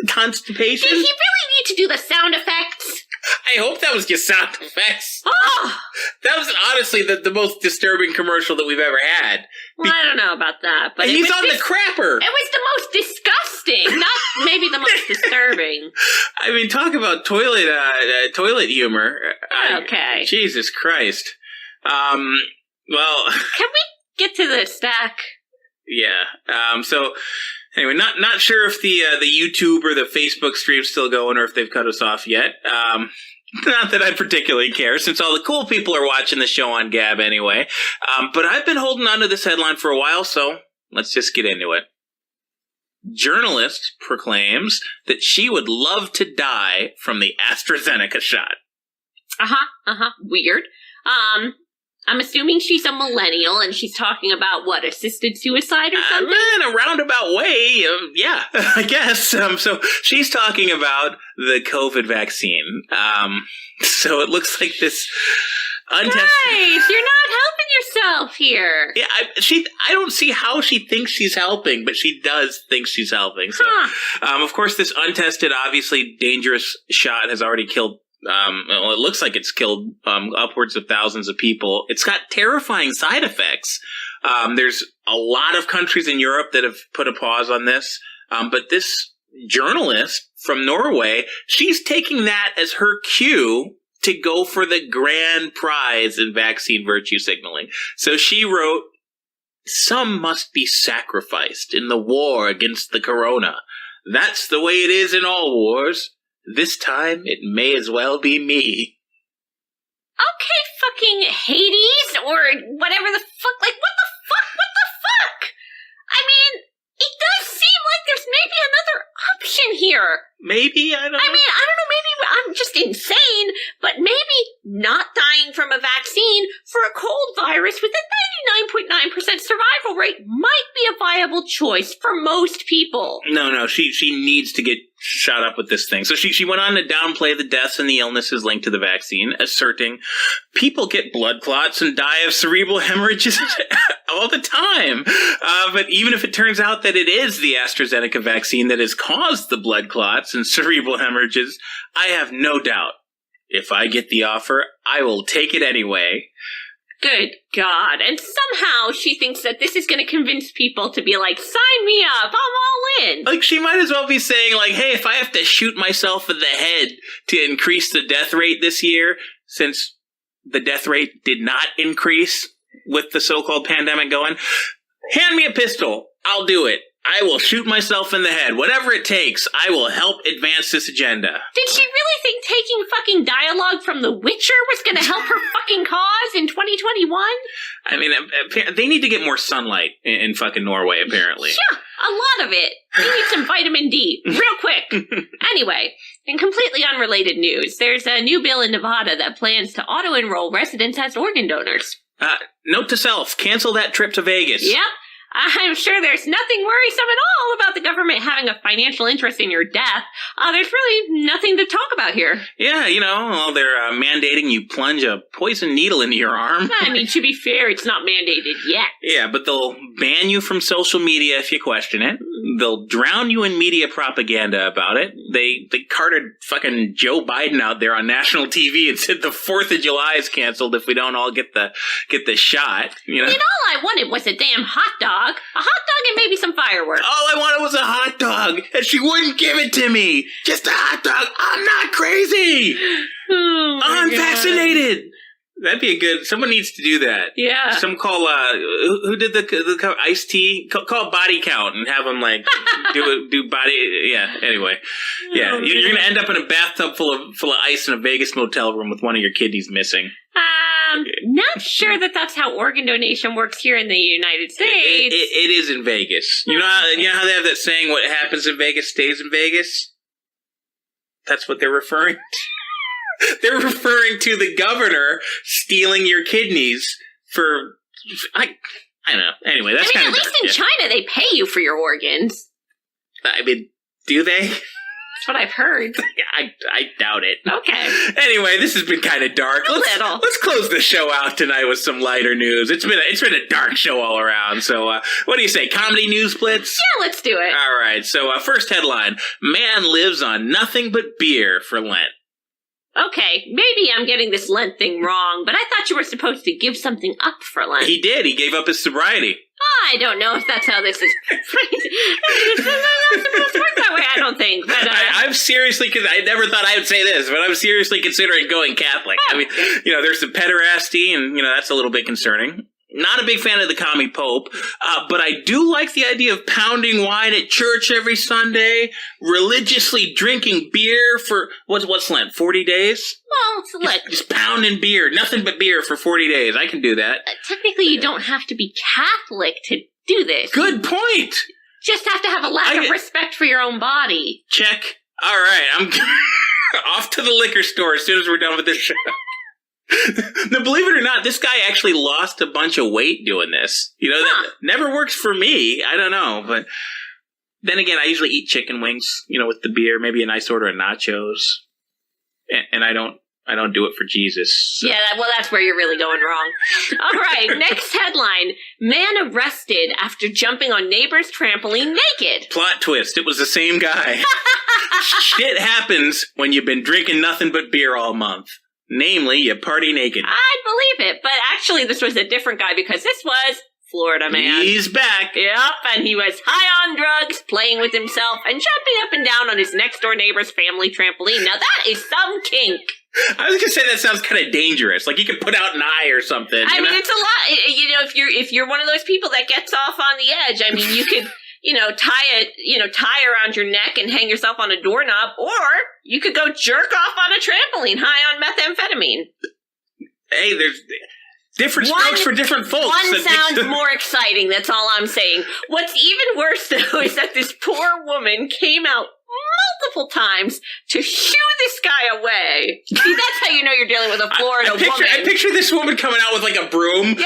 constipation? Did he really need to do the sound effects? I hope that was just sound effects. Oh! That was honestly the most disturbing commercial that we've ever had. Well, I don't know about that, but he's on the crapper. It was the most disgusting, not maybe the most disturbing. I mean, talk about toilet humor. Okay. Jesus Christ. Well, can we get to the stack? Yeah. So anyway, not sure if the YouTube or the Facebook stream's still going or if they've cut us off yet. Not that I particularly care, since all the cool people are watching the show on Gab anyway. But I've been holding on to this headline for a while, so let's just get into it. Journalist proclaims that she would love to die from the AstraZeneca shot. Weird. I'm assuming she's a millennial and she's talking about what, assisted suicide or something? In a roundabout way, yeah, I guess. So she's talking about the COVID vaccine. So it looks like this untested... Guys, you're not helping yourself here. Yeah, I don't see how she thinks she's helping, but she does think she's helping. So, of course, this untested, obviously dangerous shot has already killed it looks like it's killed upwards of thousands of people. It's got terrifying side effects. There's a lot of countries in Europe that have put a pause on this. But this journalist from Norway, she's taking that as her cue to go for the grand prize in vaccine virtue signaling. So she wrote, "Some must be sacrificed in the war against the corona. That's the way it is in all wars. This time, it may as well be me." Okay, fucking Hades, or whatever the fuck, like, what the fuck? I mean, it does seem like there's maybe another option here. Maybe, I don't know. I mean, I don't know, maybe I'm just insane, but maybe not dying from a vaccine for a cold virus with a 99.9% survival rate might be a viable choice for most people. No, she needs to get shot up with this thing. So she went on to downplay the deaths and the illnesses linked to the vaccine, asserting people get blood clots and die of cerebral hemorrhages all the time. But even if it turns out that it is the AstraZeneca vaccine that has caused the blood clots and cerebral hemorrhages, I have no doubt if I get the offer, I will take it anyway. Good God. And somehow she thinks that this is going to convince people to be like, sign me up, I'm all in. Like, she might as well be saying, like, hey, if I have to shoot myself in the head to increase the death rate this year, since the death rate did not increase with the so-called pandemic going, hand me a pistol, I'll do it. I will shoot myself in the head. Whatever it takes, I will help advance this agenda. Did she really think taking fucking dialogue from The Witcher was going to help her fucking cause in 2021? I mean, they need to get more sunlight in fucking Norway, apparently. Yeah, a lot of it. They need some vitamin D, real quick. Anyway, in completely unrelated news, there's a new bill in Nevada that plans to auto-enroll residents as organ donors. Note to self, cancel that trip to Vegas. Yep. I'm sure there's nothing worrisome at all about the government having a financial interest in your death. There's really nothing to talk about here. Yeah, they're mandating you plunge a poison needle into your arm. I mean, to be fair, it's not mandated yet. Yeah, but they'll ban you from social media if you question it. They'll drown you in media propaganda about it. They carted fucking Joe Biden out there on national TV and said the 4th of July is canceled if we don't all get the shot. And all I wanted was a damn hot dog. A hot dog and maybe some fireworks. All I wanted was a hot dog, and she wouldn't give it to me. Just a hot dog. I'm not crazy. I'm vaccinated. That'd be a good. Someone needs to do that. Yeah. Some call. Who did the iced tea? Call body count and have them like do body. Yeah. Anyway. Yeah. You're gonna end up in a bathtub full of ice in a Vegas motel room with one of your kidneys missing. Not sure that's how organ donation works here in the United States. It is in Vegas. You know how they have that saying, "What happens in Vegas stays in Vegas." That's what they're referring to. They're referring to the governor stealing your kidneys for, I don't know. Anyway, that's kind of... at least in China, they pay you for your organs. I mean, do they? That's what I've heard. I doubt it. Okay. Anyway, this has been kind of dark. Let's close the show out tonight with some lighter news. It's been a dark show all around. So, what do you say? Comedy news blitz? Yeah, let's do it. All right. So, first headline: Man lives on nothing but beer for Lent. Okay, maybe I'm getting this Lent thing wrong, but I thought you were supposed to give something up for Lent. He did. He gave up his sobriety. I don't know if that's how this is phrased. It's not supposed to work that way, I don't think. But I'm seriously, because I never thought I would say this, but I'm seriously considering going Catholic. I mean, there's some pederasty, and, that's a little bit concerning. Not a big fan of the commie pope, but I do like the idea of pounding wine at church every Sunday, religiously drinking beer for, what's Lent, 40 days? Well, just pounding beer, nothing but beer for 40 days. I can do that. Technically, you don't have to be Catholic to do this. Good point. Just have to have a lack of respect for your own body. Check. All right, I'm off to the liquor store as soon as we're done with this show. Now, believe it or not, this guy actually lost a bunch of weight doing this. That never works for me. I don't know, but then again, I usually eat chicken wings, with the beer, maybe a nice order of nachos, and I don't do it for Jesus. So. Yeah, that's where you're really going wrong. All right, next headline: Man arrested after jumping on neighbor's trampoline naked. Plot twist: it was the same guy. Shit happens when you've been drinking nothing but beer all month. Namely, you party naked. I'd believe it, but actually this was a different guy because this was Florida man. He's back. Yep, and he was high on drugs, playing with himself, and jumping up and down on his next-door neighbor's family trampoline. Now that is some kink. I was gonna say that sounds kind of dangerous. Like you could put out an eye or something. I mean, it's a lot. If you're one of those people that gets off on the edge, I mean, you could... tie around your neck and hang yourself on a doorknob, or you could go jerk off on a trampoline high on methamphetamine. Hey, there's different strokes for different folks. One sounds more exciting, that's all I'm saying. What's even worse, though, is that this poor woman came out multiple times to shoo this guy away. See, that's how you know you're dealing with a Florida woman. I picture this woman coming out with like a broom. Yeah. Like,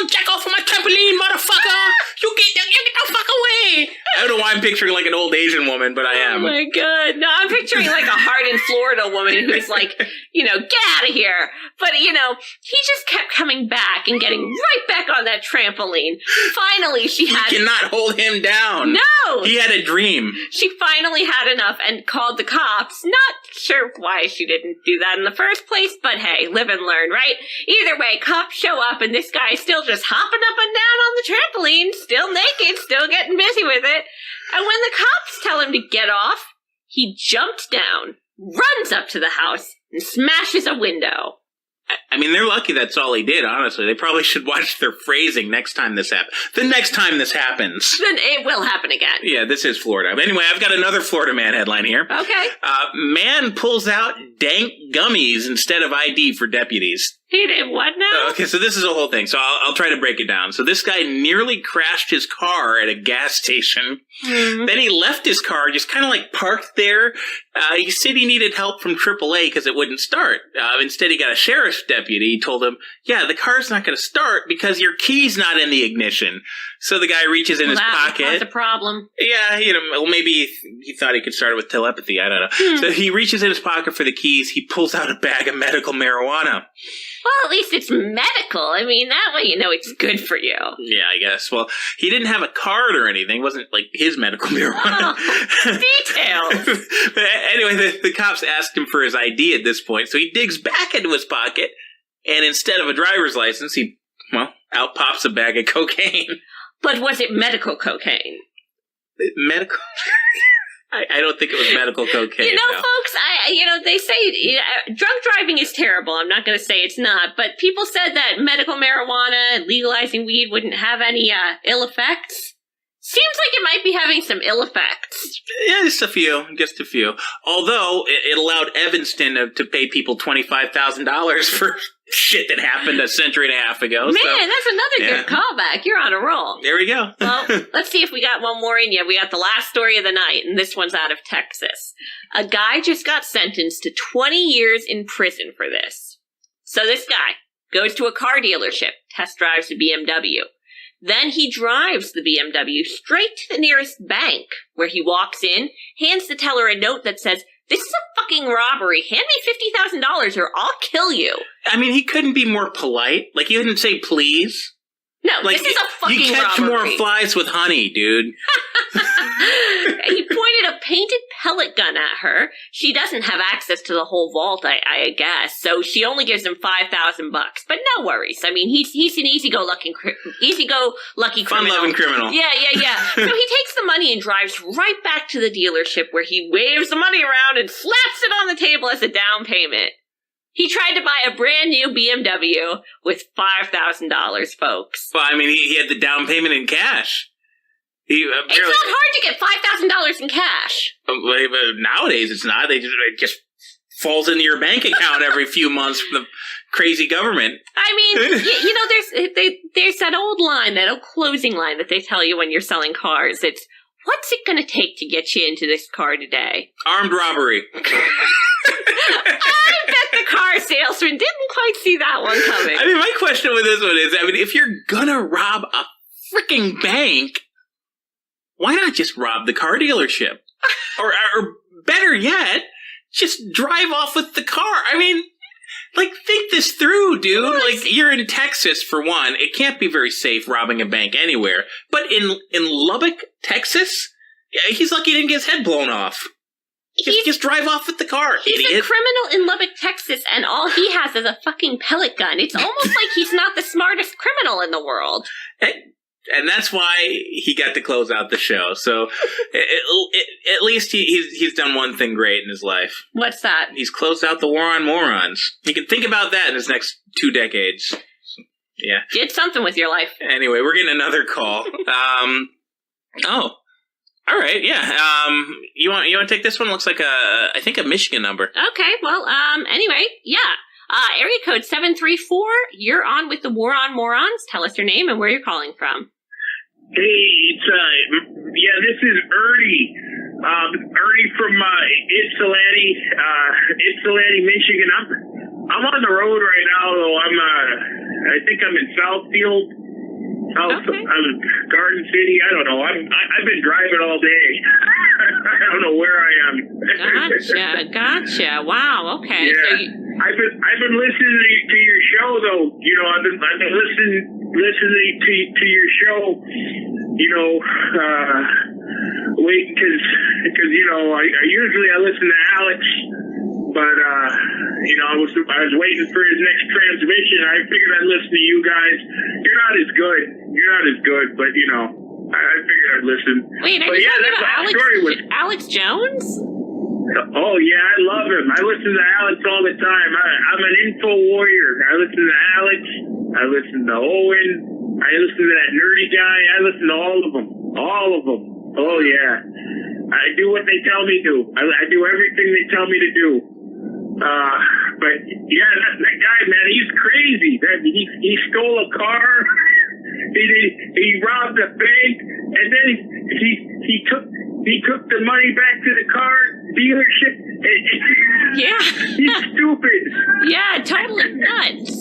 jack off on my trampoline, motherfucker. You get the fuck away. I don't know why I'm picturing like an old Asian woman, but I am. Oh my god. No, I'm picturing like a hardened Florida woman who's like, get out of here. But, he just kept coming back and getting right back on that trampoline. Finally, she cannot hold him down. No. He had a dream. She finally had enough and called the cops. Not sure why she didn't do that in the first place, but hey, live and learn, right? Either way, cops show up and this guy's still just hopping up and down on the trampoline, still naked, still getting busy with it. And when the cops tell him to get off, he jumps down, runs up to the house, and smashes a window. I mean, they're lucky that's all he did, honestly. They probably should watch their phrasing next time this happens. The next time this happens. Then it will happen again. Yeah, this is Florida. But anyway, I've got another Florida man headline here. Okay. Man pulls out dank gummies instead of ID for deputies. He did what now? Okay, so this is a whole thing. So I'll try to break it down. So this guy nearly crashed his car at a gas station. Mm-hmm. Then he left his car, just kind of like parked there. He said he needed help from AAA because it wouldn't start. Instead, he got a sheriff's deputy. He told him, yeah, the car's not going to start because your key's not in the ignition. So the guy reaches in his pocket. That's a problem. Yeah, well, maybe he thought he could start it with telepathy. I don't know. So he reaches in his pocket for the keys. He pulls out a bag of medical marijuana. Well, at least it's medical. I mean, that way you know it's good for you. Yeah, I guess. Well, he didn't have a card or anything. It wasn't like his medical marijuana. Oh, details. But anyway, the cops asked him for his ID at this point. So he digs back into his pocket, and instead of a driver's license, out pops a bag of cocaine. But was it medical cocaine? Medical? I don't think it was medical cocaine. You know, folks, they say drunk driving is terrible. I'm not going to say it's not, but people said that medical marijuana and legalizing weed wouldn't have any ill effects. Seems like it might be having some ill effects. Yeah, just a few. Although it allowed Evanston to pay people $25,000 for shit that happened a century and a half ago. Man, that's another good callback. You're on a roll. There we go. Well, let's see if we got one more in you. We got the last story of the night, and this one's out of Texas. A guy just got sentenced to 20 years in prison for this. So this guy goes to a car dealership, test drives a BMW. Then he drives the BMW straight to the nearest bank, where he walks in, hands the teller a note that says, "This is a fucking robbery. Hand me $50,000 or I'll kill you." I mean, he couldn't be more polite. Like, he didn't say please. No, like, this is a fucking robbery. You catch more flies with honey, dude. He pointed a painted pellet gun at her. She doesn't have access to the whole vault, I guess, so she only gives him $5,000. But no worries. I mean, he's an easy-go-lucky criminal. Fun-loving criminal. Yeah. So he takes the money and drives right back to the dealership, where he waves the money around and slaps it on the table as a down payment. He tried to buy a brand new BMW with $5,000, folks. Well, I mean, he had the down payment in cash. It's not hard to get $5,000 in cash. Nowadays, it's not. It just falls into your bank account every few months from the crazy government. I mean, there's that old line, that old closing line that they tell you when you're selling cars. It's, what's it going to take to get you into this car today? Armed robbery. I bet the car salesman didn't quite see that one coming. I mean, my question with this one is, if you're gonna rob a freaking bank, why not just rob the car dealership? or better yet, just drive off with the car. I mean, think this through, dude. Like, you're in Texas, for one. It can't be very safe robbing a bank anywhere. But in Lubbock, Texas, he's lucky he didn't get his head blown off. Just drive off with the car, he's idiot. A criminal in Lubbock, Texas, and all he has is a fucking pellet gun. It's almost like he's not the smartest criminal in the world. And that's why he got to close out the show. So at least he's done one thing great in his life. What's that? He's closed out the war on morons. He can think about that in his next 2 decades. Yeah. Did something with your life. Anyway, we're getting another call. All right, yeah. You want to take this one? Looks like I think a Michigan number. Okay, well, anyway, yeah. Area code 734. You're on with the War on Morons. Tell us your name and where you're calling from. Hey, it's this is Ernie. Ernie from Ypsilanti, Michigan. I'm on the road right now, though. I think I'm in Southfield. Garden City. I don't know. I've been driving all day. I don't know where I am. Gotcha. Wow. Okay. Yeah. So I've been listening to your show, though. You know, I've been listening to your show. You know, waiting because you know I usually listen to Alex. But, you know, I was waiting for his next transmission. I figured I'd listen to you guys. You're not as good, but, you know, I figured I'd listen. Wait, are you talking about Alex Jones? Oh, yeah, I love him. I listen to Alex all the time. I'm an InfoWarrior. I listen to Alex. I listen to Owen. I listen to that nerdy guy. I listen to all of them. All of them. Oh, yeah. I do what they tell me to. I do everything they tell me to do. But yeah, that guy, man, he's crazy. He stole a car. He robbed a bank, and then he took the money back to the car dealership. Yeah. He's stupid. Yeah, totally nuts.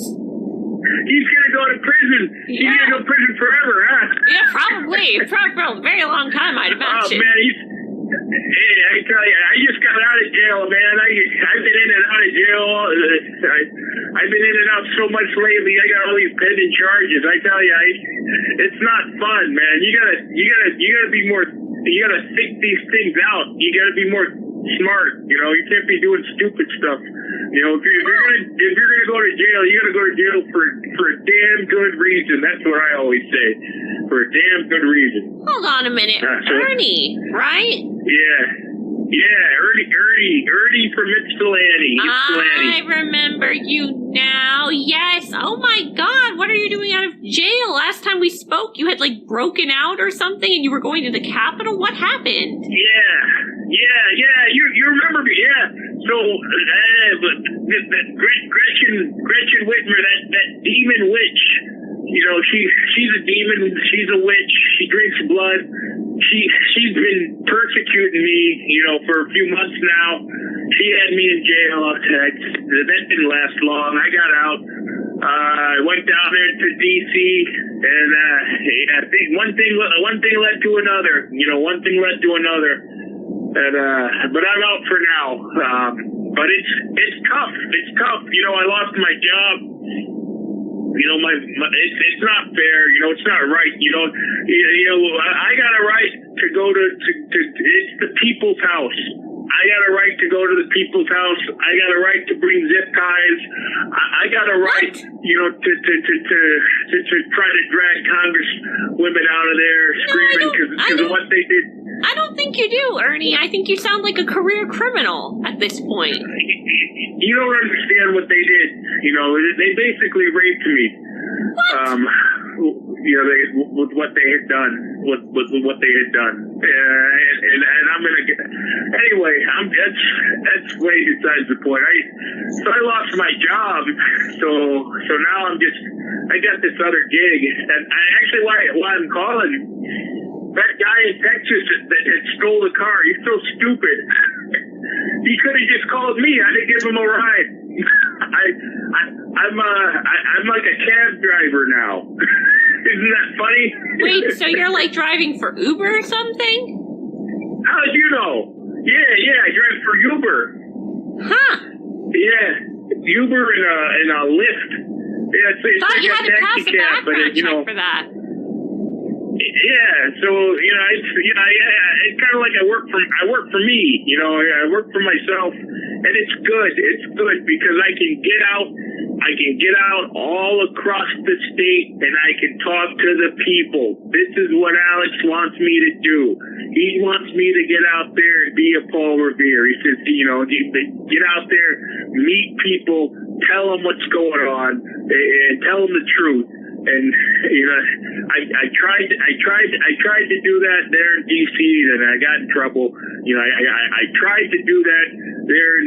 He's gonna go to prison. He's gonna go to prison forever, huh? Yeah, probably. For a very long time, I'd imagine. Oh man, hey, I tell you, I just got out of jail, man. I've been in and out of jail. I've been in and out so much lately. I got all these pending charges. I tell you, it's not fun, man. You gotta be more. You gotta think these things out. You gotta be more smart. You know, you can't be doing stupid stuff. You know, if you're gonna go to jail, you gotta go to jail for a damn good reason. That's what I always say. For a damn good reason. Hold on a minute. Ernie, right? Yeah, Ernie from Ypsilanti. I remember you now. Yes. Oh my God. What are you doing out of jail? Last time we spoke, you had like broken out or something and you were going to the Capitol. What happened? Yeah. You remember me? Yeah. So, Gretchen Whitmer, that demon witch. You know, she's a demon. She's a witch. She drinks blood. She's been persecuting me, you know, for a few months now. She had me in jail. That didn't last long. I got out. I went down there to D.C. and I think one thing led to another. You know, one thing led to another. And but I'm out for now. But it's tough. It's tough. You know, I lost my job. You know, it's not fair. You know, it's not right. You know, I got a right to go to it's the people's house. I got a right to go to the people's house. I got a right to bring zip ties. I got a right, you know, to try to drag Congresswomen out of there screaming because of what they did. I don't think you do, Ernie. I think you sound like a career criminal at this point. You don't understand what they did. You know, they basically raped me. What? You know, with what they had done, with what they had done, and I'm gonna get anyway. That's way besides the point. So I lost my job, so now I got this other gig, and actually why I'm calling. That guy in Texas that stole the car, he's so stupid. He could have just called me. I didn't give him a ride. I'm like a cab driver now. Isn't that funny? Wait, so you're like driving for Uber or something? How'd you know? Yeah, I drive for Uber. Huh? Yeah, Uber and a Lyft. Yeah, it's thought like you a had to pass taxi a cab, but background you know, check for that. Yeah, so it's kind of like I work for me. You know, I work for myself, and it's good. It's good because I can get out. I can get out all across the state, and I can talk to the people. This is what Alex wants me to do. He wants me to get out there and be a Paul Revere. He says, you know, get out there, meet people, tell them what's going on, and tell them the truth. And you know, I tried to do that there in D.C. and I got in trouble. You know, I tried to do that there,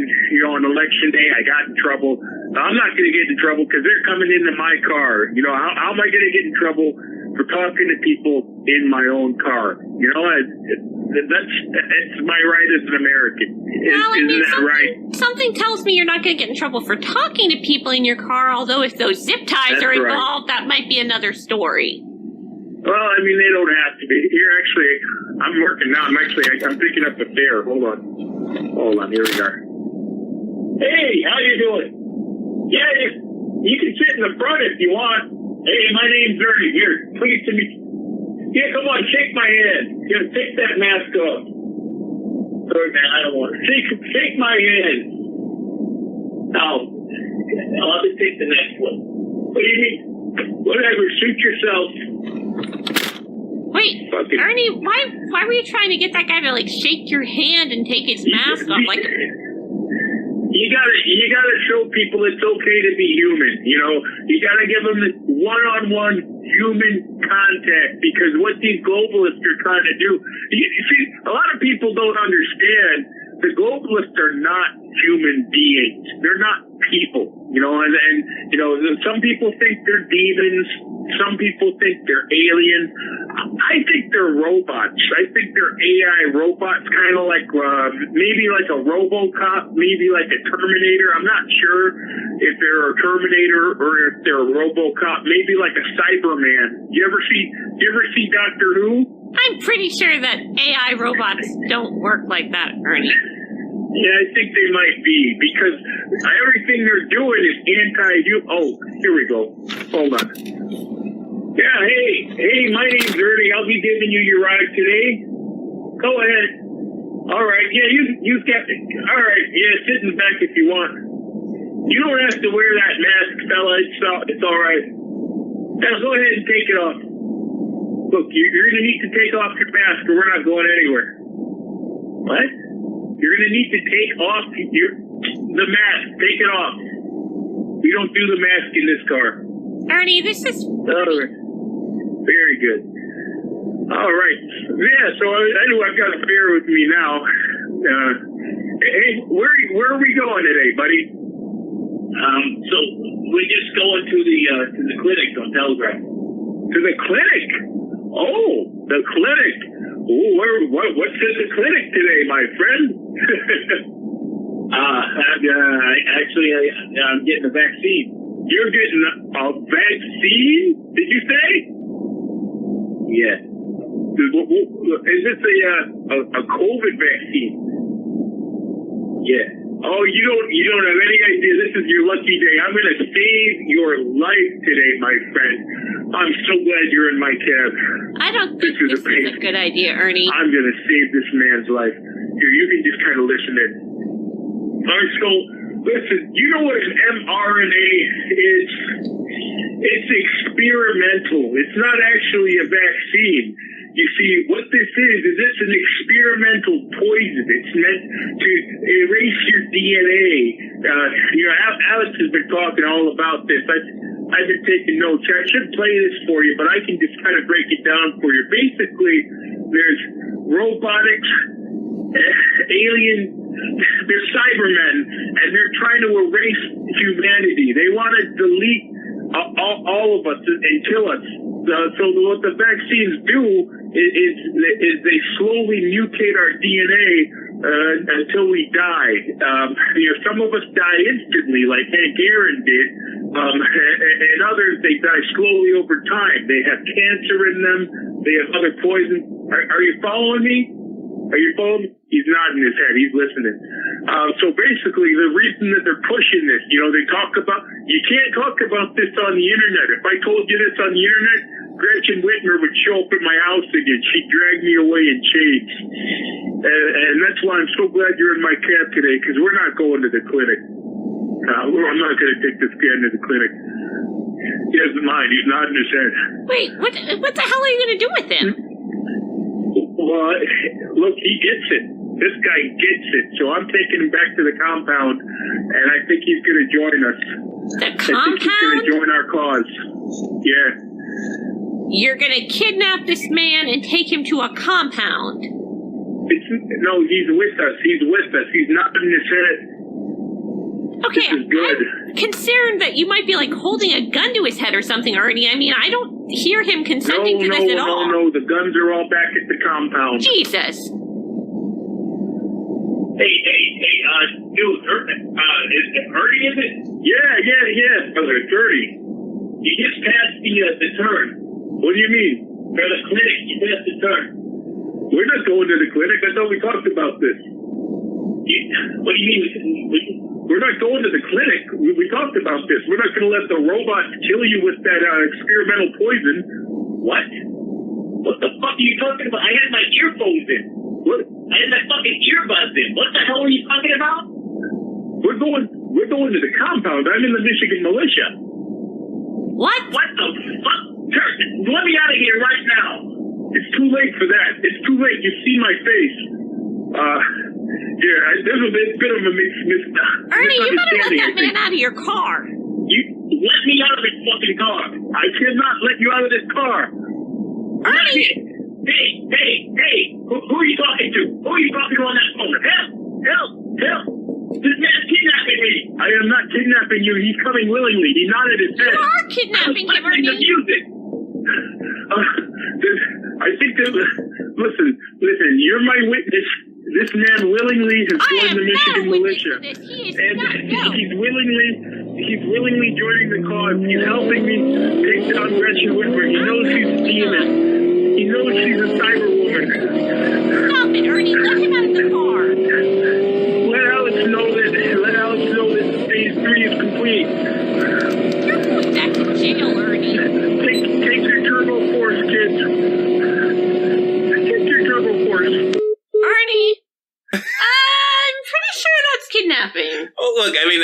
on election day. I got in trouble. I'm not going to get in trouble because they're coming into my car. You know, how am I going to get in trouble for talking to people in my own car? You know, that's my right as an American. Isn't that right? Something tells me you're not going to get in trouble for talking to people in your car, although if those zip ties are involved, that might be another story. Well, I mean, they don't have to be. Here, actually, I'm working now. I'm picking up the fare. Hold on, here we are. Hey, how you doing? Yeah, you can sit in the front if you want. Hey, my name's Ernie. Here, please to me. Yeah, come on, shake my hand. Here, take that mask off. Sorry, man, I don't want to. Shake my hand. Now, I'll have to take the next one. What do you mean? Whatever, suit yourself. Wait, Ernie, why were you trying to get that guy to like shake your hand and take his mask off? Like, you gotta show people it's okay to be human. You know, you gotta give them one-on-one human contact because what these globalists are trying to do. You see, a lot of people don't understand the globalists are not human beings. They're not people, you know, and some people think they're demons. Some people think they're aliens. I think they're robots. I think they're AI robots, kind of like maybe like a RoboCop, maybe like a Terminator. I'm not sure if they're a Terminator or if they're a RoboCop. Maybe like a Cyberman. You ever see Doctor Who? I'm pretty sure that AI robots don't work like that, Ernie. Yeah, I think they might be, because everything they're doing is anti-human. Oh, here we go. Hold on. Yeah, hey, my name's Ernie. I'll be giving you your ride today. Go ahead. All right, yeah, you got it. All right, yeah, sit in the back if you want. You don't have to wear that mask, fella. It's all right. Now go ahead and take it off. Look, you're going to need to take off your mask or we're not going anywhere. What? You're going to need to take off the mask. Take it off. We don't do the mask in this car. Ernie, this is... All right. Very good. All right. Yeah, so I know I've got a fare with me now. Hey, where are we going today, buddy? So we're just going to the clinic on Telegraph. To the clinic? Oh, the clinic. Oh, what's at the clinic today, my friend? I'm getting a vaccine. You're getting a vaccine? Did you say? Yeah. Is this a COVID vaccine? Yeah. Oh, you don't have any idea. This is your lucky day. I'm going to save your life today, my friend. I'm so glad you're in my cab. I don't think this is a good idea, Ernie. I'm going to save this man's life. Here, you can just kind of listen in. All right, so, listen, you know what an mRNA is? It's experimental. It's not actually a vaccine. You see, what this is it's an experimental poison. It's meant to erase your DNA. Alex has been talking all about this. I've been taking notes. I should play this for you, but I can just kind of break it down for you. Basically, there's robotics, alien, they're Cybermen, and they're trying to erase humanity. They want to delete all of us and kill us. So what the vaccines do is they slowly mutate our DNA until we die. Some of us die instantly, like Hank Aaron did, and others they die slowly over time. They have cancer in them. They have other poison. Are you following me? Are you following me? He's nodding his head. He's listening. So basically, the reason that they're pushing this, they talk about, you can't talk about this on the internet. If I told you this on the internet, Gretchen Whitmer would show up at my house again. She'd drag me away in chains. And that's why I'm so glad you're in my cab today, because we're not going to the clinic. I'm not going to take this guy to the clinic. He doesn't mind. He's nodding his head. Wait, what the hell are you going to do with him? Well, look, he gets it. This guy gets it. So I'm taking him back to the compound, and I think he's going to join us. The compound? I think he's going to join our cause. Yeah. You're going to kidnap this man and take him to a compound? No, he's with us. He's with us. He's nodding his head. Okay, this is good. I'm concerned that you might be holding a gun to his head or something, Ernie. I mean, I don't hear him consenting to this at all. No, the guns are all back at the compound. Jesus. Hey, dude, is it Ernie, is it? Yeah, brother, it's Ernie. You just passed the turn. What do you mean? For the clinic, you passed the turn. We're not going to the clinic. I thought we talked about this. What do you mean? We're not going to the clinic. We talked about this. We're not going to let the robots kill you with that experimental poison. What? What the fuck are you talking about? I had my earphones in. What? I had my fucking earbuds in. What the hell are you talking about? We're going to the compound. I'm in the Michigan militia. What? What the fuck? Let me out of here right now. It's too late for that. It's too late. You see my face. There's a bit of a misunderstanding. Ernie, you better let that man out of your car. You let me out of this fucking car. I cannot let you out of this car. Ernie! Hey, who are you talking to? Who are you talking to on that phone? This man's kidnapping me. I am not kidnapping you. He's coming willingly. He nodded his head. You are kidnapping him, Ernie. The music. I think that... Listen. You're my witness. This man willingly has joined the Michigan militia. He's willingly joining the cause. He's helping me take down Gretchen Whitmer. He knows she's a demon. He knows she's a cyber woman. Stop it, Ernie. Let him out of the car. Let Alex know that phase 3 is complete. You're going back to jail, Ernie. Take your turbo force, kids. Take your turbo force. Ernie, I'm pretty sure that's kidnapping. Oh, look, I mean,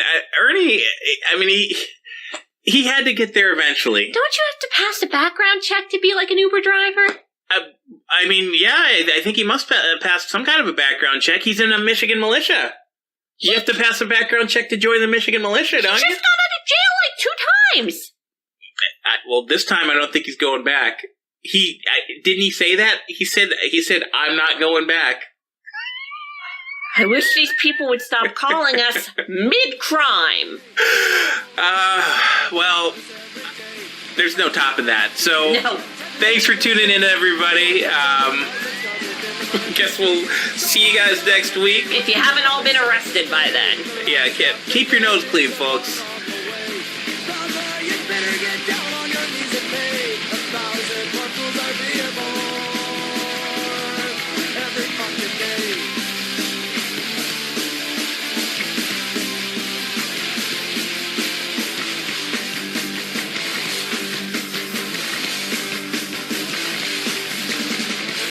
Ernie, he had to get there eventually. Don't you have to pass a background check to be like an Uber driver? I mean, yeah, I think he must pass some kind of a background check. He's in a Michigan militia. You have to pass a background check to join the Michigan militia, don't you? He just got out of jail like 2 times. Well, this time I don't think he's going back. Didn't he say that? He said, I'm not going back. I wish these people would stop calling us mid-crime. Well, there's no topping that. So, No. Thanks for tuning in, everybody. Guess we'll see you guys next week. If you haven't all been arrested by then. Yeah, keep your nose clean, folks.